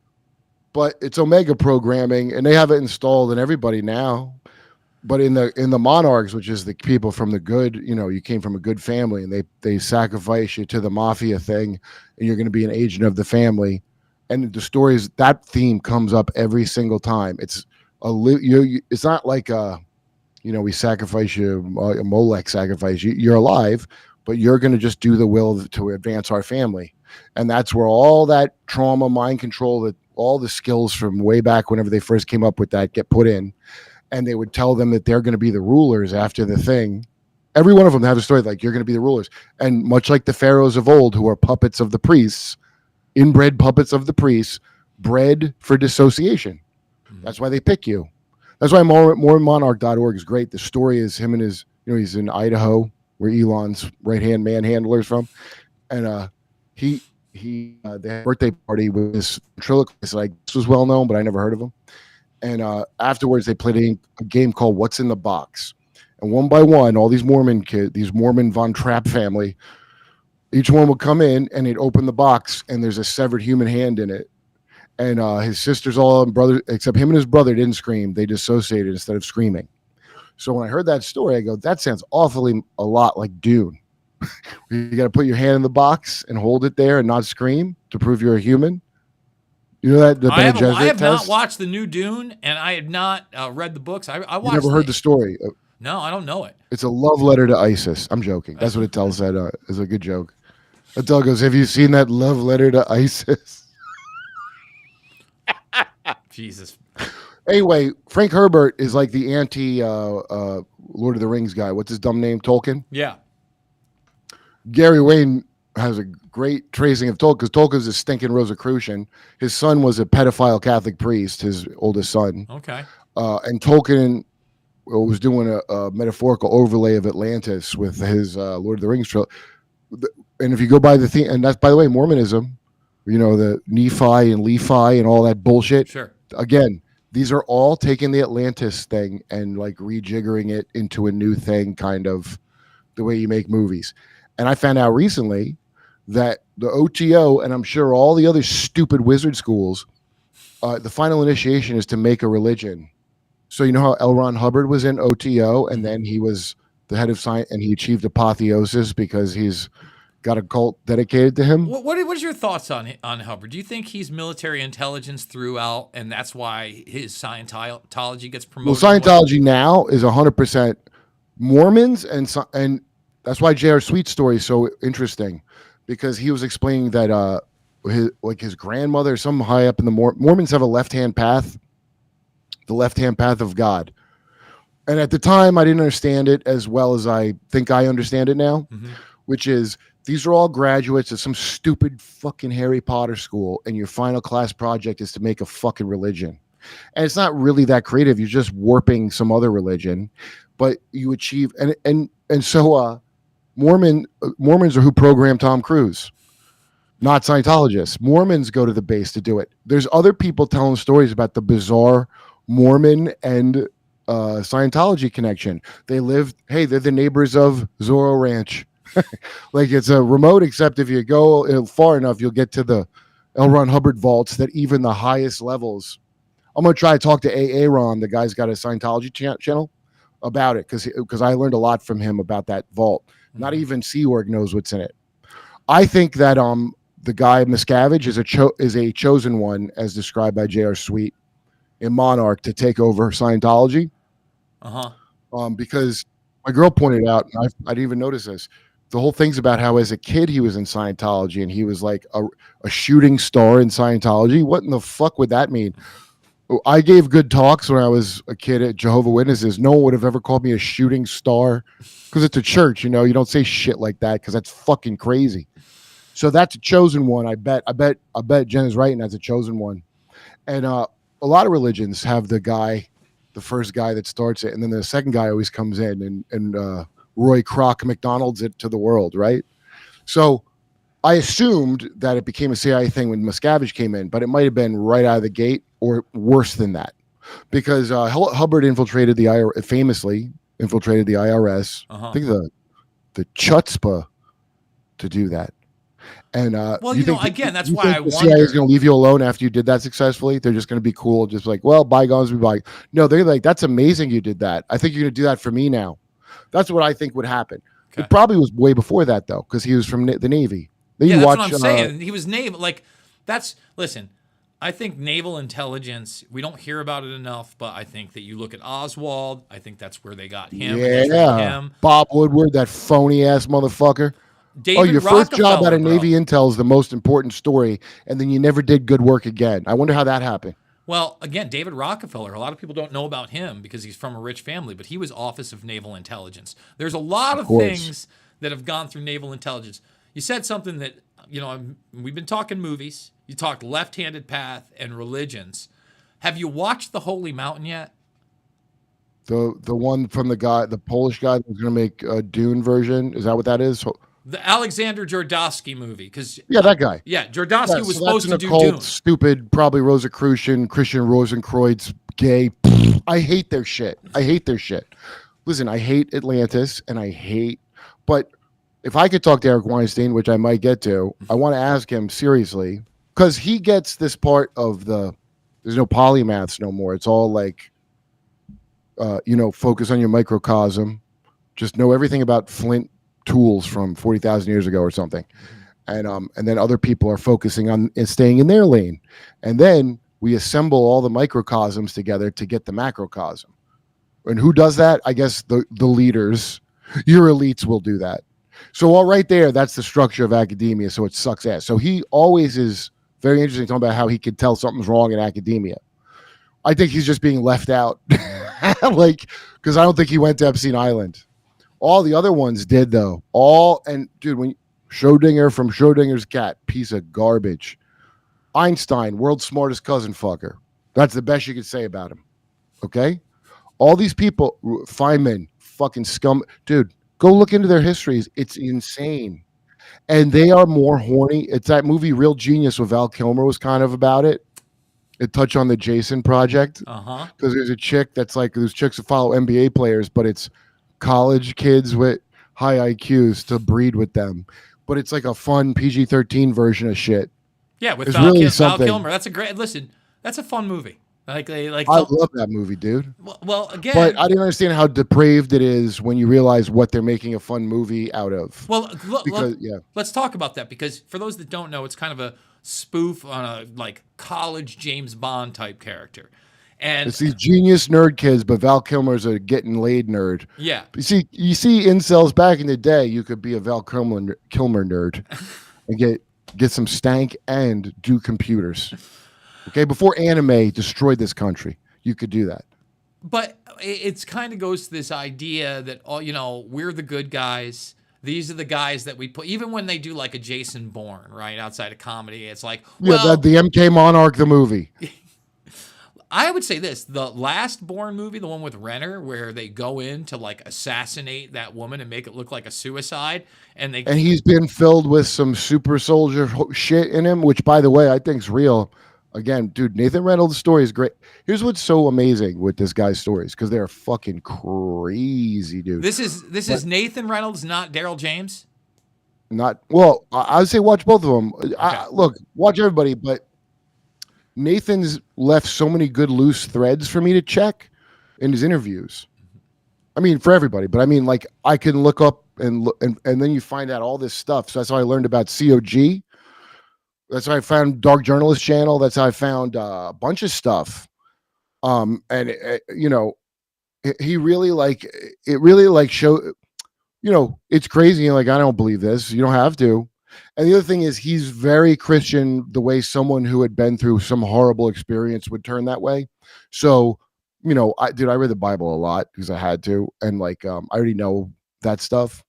but it's Omega programming, and they have it installed in everybody now. But in the monarchs, which is the people from the good, you know, you came from a good family, and they sacrifice you to the mafia thing, and you're going to be an agent of the family. And the stories, that theme comes up every single time. It's it's not like we sacrifice you, a Molech sacrifice. You're alive, but you're going to just do the will to advance our family. And that's where all that trauma, mind control, that all the skills from way back whenever they first came up with that get put in. And they would tell them that they're going to be the rulers after the thing. Every one of them have a story like you're going to be the rulers. And much like the pharaohs of old, who are puppets of the priests, inbred puppets of the priests, bred for dissociation. That's why they pick you. That's why moremonarch.org is great. The story is him and his, he's in Idaho, where Elon's right-hand manhandler is from. And their birthday party with this ventriloquist, like, this was well known, but I never heard of him. And afterwards, they played a game called What's in the Box. And one by one, all these Mormon kids, these Mormon Von Trapp family, each one would come in and they'd open the box, and there's a severed human hand in it. And his sisters, all brother, except him and his brother, didn't scream. They dissociated instead of screaming. So when I heard that story, I go, that sounds awfully a lot like Dune. You got to put your hand in the box and hold it there and not scream to prove you're a human. You know that the I have not watched the new Dune, and I have not read the books. I watched. You never heard the story? No, I don't know it. It's a love letter to ISIS. I'm joking. That's what it tells. That is a good joke. Adele goes, "Have you seen that love letter to ISIS?" Jesus. Anyway, Frank Herbert is like the anti Lord of the Rings guy. What's his dumb name? Tolkien. Yeah. Gary Wayne has a great tracing of Tolkien, because Tolkien's a stinking Rosicrucian. His son was a pedophile Catholic priest, his oldest son. Okay. And Tolkien was doing a metaphorical overlay of Atlantis with his Lord of the Rings trilogy. And if you go by the theme, and that's, by the way, Mormonism, the Nephi and Lehi and all that bullshit. Sure. Again, these are all taking the Atlantis thing and like rejiggering it into a new thing, kind of the way you make movies. And I found out recently that the OTO, and I'm sure all the other stupid wizard schools, the final initiation is to make a religion. So you know how L. Ron Hubbard was in OTO, and then he was the head of science, and he achieved apotheosis because he's got a cult dedicated to him. What is your thoughts on Hubbard? Do you think he's military intelligence throughout, and that's why his Scientology gets promoted? Well, Scientology now is 100% Mormons, and that's why J.R. Sweet's story is so interesting, because he was explaining that his grandmother, some high up in the Mormons have a left-hand path, the left-hand path of God. And at the time, I didn't understand it as well as I think I understand it now, which is these are all graduates of some stupid fucking Harry Potter school, and your final class project is to make a fucking religion. And it's not really that creative. You're just warping some other religion, but you achieve. And so Mormons are who program Tom Cruise, not Scientologists. Mormons go to the base to do it. There's other people telling stories about the bizarre Mormon and Scientology connection. They're the neighbors of Zorro Ranch. Like, it's a remote, except if you go far enough, you'll get to the L. Ron Hubbard vaults that even the highest levels. I'm going to try to talk to A. Ron, the guy's got a Scientology channel, about it, because I learned a lot from him about that vault. Not even Sea Org knows what's in it. I think that the guy Miscavige is a chosen one, as described by J.R. Sweet in Monarch, to take over Scientology. Because my girl pointed out, and I didn't even notice this, the whole thing's about how as a kid he was in Scientology, and he was like a shooting star in Scientology. What in the fuck would that mean? I gave good talks when I was a kid at Jehovah's Witnesses. No one would have ever called me a shooting star, because it's a church, you don't say shit like that, because that's fucking crazy. So that's a chosen one. I bet Jen is right, and that's a chosen one. And a lot of religions have the first guy that starts it, and then the second guy always comes in and Roy Kroc McDonald's it to the world, right? So I assumed that it became a CIA thing when Miscavige came in, but it might have been right out of the gate or worse than that, because Hubbard infiltrated the famously infiltrated the IRS. I think the chutzpah to do that. And well, you think again, that's you why think I the CIA is wonder. going to leave you alone after you did that successfully? They're just going to be cool, just like, well, bygones be by. No, they're like, that's amazing you did that. I think you're going to do that for me now. That's what I think would happen. Okay. It probably was way before that though, because he was from the Navy. Then Yeah, you that's watch, what I'm saying. He was naval. Like, listen. I think naval intelligence, we don't hear about it enough, but I think that you look at Oswald, I think that's where they got him. Yeah, him. Bob Woodward, that phony ass motherfucker. David your first job out of bro. Navy intel is the most important story, and then you never did good work again. I wonder how that happened. Well, again, David Rockefeller, a lot of people don't know about him because he's from a rich family, but he was Office of Naval Intelligence. There's a lot of things that have gone through naval intelligence. You said something that, we've been talking movies. You talked Left-Handed Path and religions. Have you watched The Holy Mountain yet? The one from the Polish guy that was going to make a Dune version. Is that what that is? The Alexander Jodorowsky movie, because that guy. Yeah, Jodorowsky was supposed to do Dune. Stupid, probably Rosicrucian, Christian Rosenkreutz, gay. I hate their shit. Listen, I hate Atlantis, and but if I could talk to Eric Weinstein, which I might get to, I want to ask him seriously, because he gets this part of there's no polymaths no more. It's all like, focus on your microcosm, just know everything about Flint tools from 40,000 years ago or something. And then other people are focusing on staying in their lane. And then we assemble all the microcosms together to get the macrocosm. And who does that? I guess the leaders, your elites will do that. So all right there, that's the structure of academia. So it sucks ass. So he always is very interesting talking about how he could tell something's wrong in academia. I think he's just being left out. Because I don't think he went to Epstein Island. All the other ones did though. Dude, when Schrodinger from Schrodinger's cat, piece of garbage. Einstein, world's smartest cousin fucker. That's the best you could say about him. Okay? All these people, Feynman, fucking scum. Dude, go look into their histories. It's insane. And they are more horny. It's that movie Real Genius with Val Kilmer was kind of about it. It touched on the Jason Project. Because there's a chick that's like, there's chicks that follow NBA players, but it's college kids with high IQs to breed with them. But it's like a fun PG-13 version of shit. Yeah, with it's Val, really Val Kilmer. That's that's a fun movie. I love that movie, dude. Well, again, but I didn't understand how depraved it is when you realize what they're making a fun movie out of. Well, let's talk about that, because for those that don't know, it's kind of a spoof on a college James Bond type character. And it's these genius nerd kids, but Val Kilmer's a getting laid nerd. Yeah. You see incels back in the day, you could be a Val Kilmer nerd and get some stank and do computers. Okay, before anime destroyed this country, you could do that. But it's kind of goes to this idea that, we're the good guys. These are the guys that we put, even when they do like a Jason Bourne, right, outside of comedy, it's like, well, the MK Monarch, the movie. I would say this, the last Bourne movie, the one with Renner, where they go in to assassinate that woman and make it look like a suicide. And he's been filled with some super soldier shit in him, which, by the way, I think is real. Again, dude, Nathan Reynolds' story is great. Here's what's so amazing with this guy's stories, because they're fucking crazy, dude. This is Nathan Reynolds, not Daryl James? I would say watch both of them. Okay. Look, watch everybody, but Nathan's left so many good loose threads for me to check in his interviews. I mean, for everybody, but I mean, I can look up and then you find out all this stuff. So that's how I learned about COG. That's how I found Dark Journalist Channel. That's how I found a bunch of stuff. He really show, it's crazy. And I don't believe this. You don't have to. And the other thing is, he's very Christian, the way someone who had been through some horrible experience would turn that way. So, I read the Bible a lot because I had to. And I already know that stuff.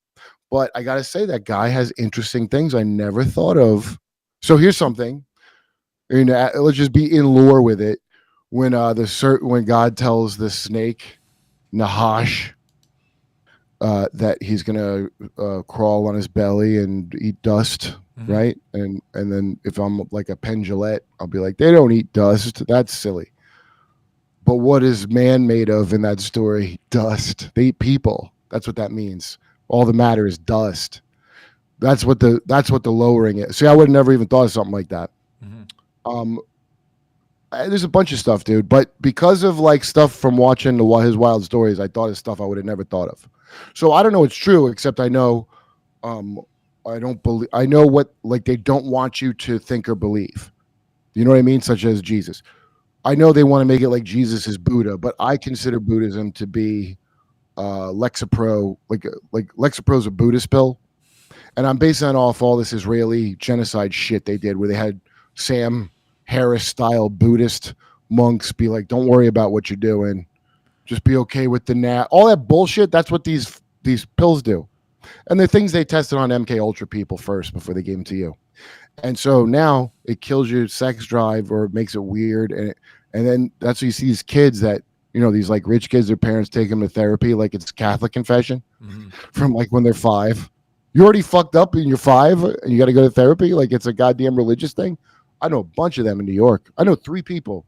But I got to say, that guy has interesting things I never thought of. So here's something. Let's just be in lore with it. When God tells the snake, Nahash, that he's gonna crawl on his belly and eat dust, right? And then if I'm like a pendulette, I'll be like, they don't eat dust. That's silly. But what is man made of in that story? Dust. They eat people. That's what that means. All the matter is dust. That's what the lowering is. See, I would have never even thought of something like that. There's a bunch of stuff, dude. But because of like stuff from watching his wild stories, I thought of stuff I would have never thought of. So I don't know it's true, except I know I don't believe. I know what like they don't want you to think or believe. You know what I mean? Such as Jesus. I know they want to make it like Jesus is Buddha, but I consider Buddhism to be Lexapro. Like Lexapro is a Buddhist pill, and I'm basing that off all this Israeli genocide shit they did, where they had Sam Harris style Buddhist monks be like, "Don't worry about what you're doing, just be okay with the all that bullshit." That's what these pills do, and the things they tested on MK Ultra people first before they gave them to you. And so now it kills your sex drive or makes it weird. And then that's what you see these kids that, you know, these like rich kids, their parents take them to therapy like it's Catholic confession from like when they're 5. You already fucked up and you're 5 and you got to go to therapy like it's a goddamn religious thing. I know a bunch of them in New York. I know 3 people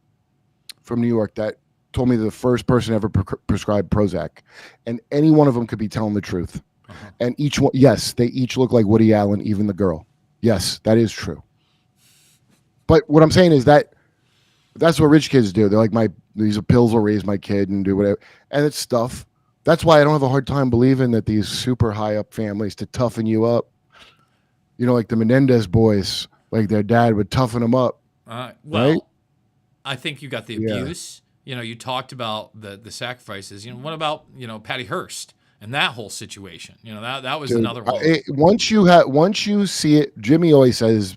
from New York that told me they're the first person ever prescribed Prozac. And any one of them could be telling the truth. And each one, yes, they each look like Woody Allen, even the girl. Yes, that is true. But what I'm saying is that's what rich kids do. They're like, these pills will raise my kid and do whatever. And it's stuff. That's why I don't have a hard time believing that these super high up families to toughen you up, you know, like the Menendez boys, like their dad would toughen them up. Well, right? I think you got the abuse. You know, you talked about the sacrifices. You know, what about, you know, Patty Hearst? And that whole situation, you know, that was another one. Once you see it, Jimmy always says,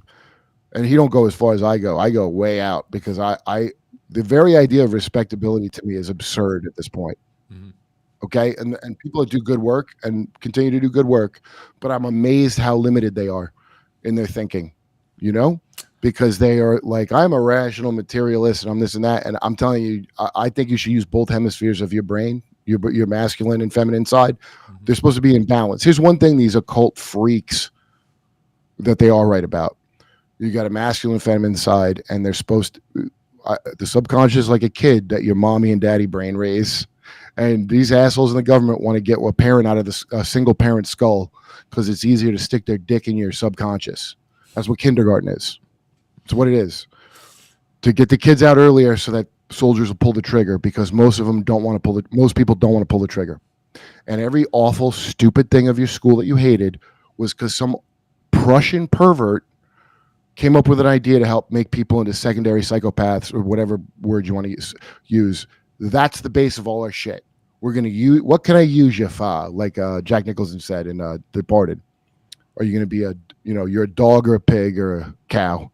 and he don't go as far as I go. I go way out because the very idea of respectability to me is absurd at this point. Okay, and people that do good work and continue to do good work, but I'm amazed how limited they are in their thinking. You know, because they are like, I'm a rational materialist and I'm this and that, and I'm telling you, I think you should use both hemispheres of your brain. Your masculine and feminine side, they're supposed to be in balance. Here's one thing these occult freaks that they are right about. You got a masculine feminine side, and they're supposed to, the subconscious like a kid that your mommy and daddy brain raise. And these assholes in the government want to get a parent out of a single parent skull because it's easier to stick their dick in your subconscious. That's what kindergarten is. It's what it is. To get the kids out earlier so that soldiers will pull the trigger, because most people don't want to pull the trigger. And every awful, stupid thing of your school that you hated was because some Prussian pervert came up with an idea to help make people into secondary psychopaths, or whatever word you want to use. That's the base of all our shit. We're going to use, what can I use you for? Like Jack Nicholson said in Departed. Are you going to be you're a dog or a pig or a cow?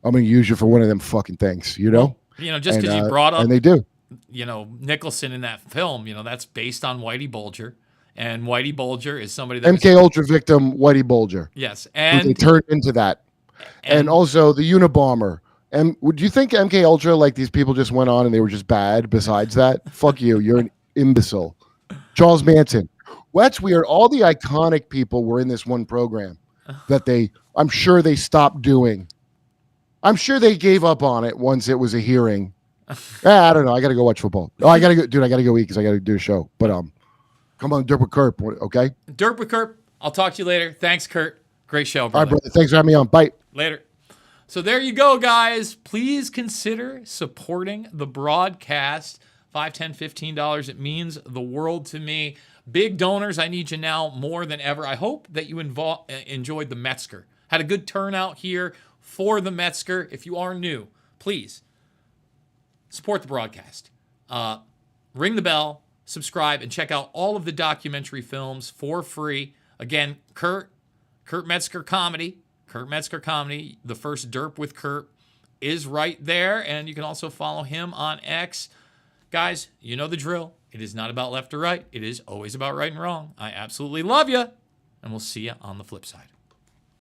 I'm going to use you for one of them fucking things, you know? Well, you know, just because you brought up, and they do, you know, Nicholson in that film, you know, that's based on Whitey Bulger, and Whitey Bulger is somebody that MK Ultra victim Whitey Bulger. Yes, and they turned into that, and also the Unabomber. And would you think MK Ultra, like these people just went on and they were just bad? Besides that, fuck you, you're an imbecile. Charles Manson. Well, that's weird. All the iconic people were in this one program that I'm sure they stopped doing. I'm sure they gave up on it once it was a hearing. I don't know. I got to go watch football. Oh, I got to go, dude. I got to go eat because I got to do a show. But come on, Derp with Kurt. Okay. Derp with Kurt. I'll talk to you later. Thanks, Kurt. Great show, brother. All right, brother. Thanks for having me on. Bye. Later. So there you go, guys. Please consider supporting the broadcast. $5, $10, $15. It means the world to me. Big donors, I need you now more than ever. I hope that you enjoyed the Metzger. Had a good turnout here for the Metzger. If you are new, please support the broadcast. Ring the bell, subscribe, and check out all of the documentary films for free. Again, Kurt Metzger Comedy. Kurt Metzger Comedy, the first Derp with Kurt, is right there. And you can also follow him on X. Guys, you know the drill. It is not about left or right. It is always about right and wrong. I absolutely love you. And we'll see you on the flip side.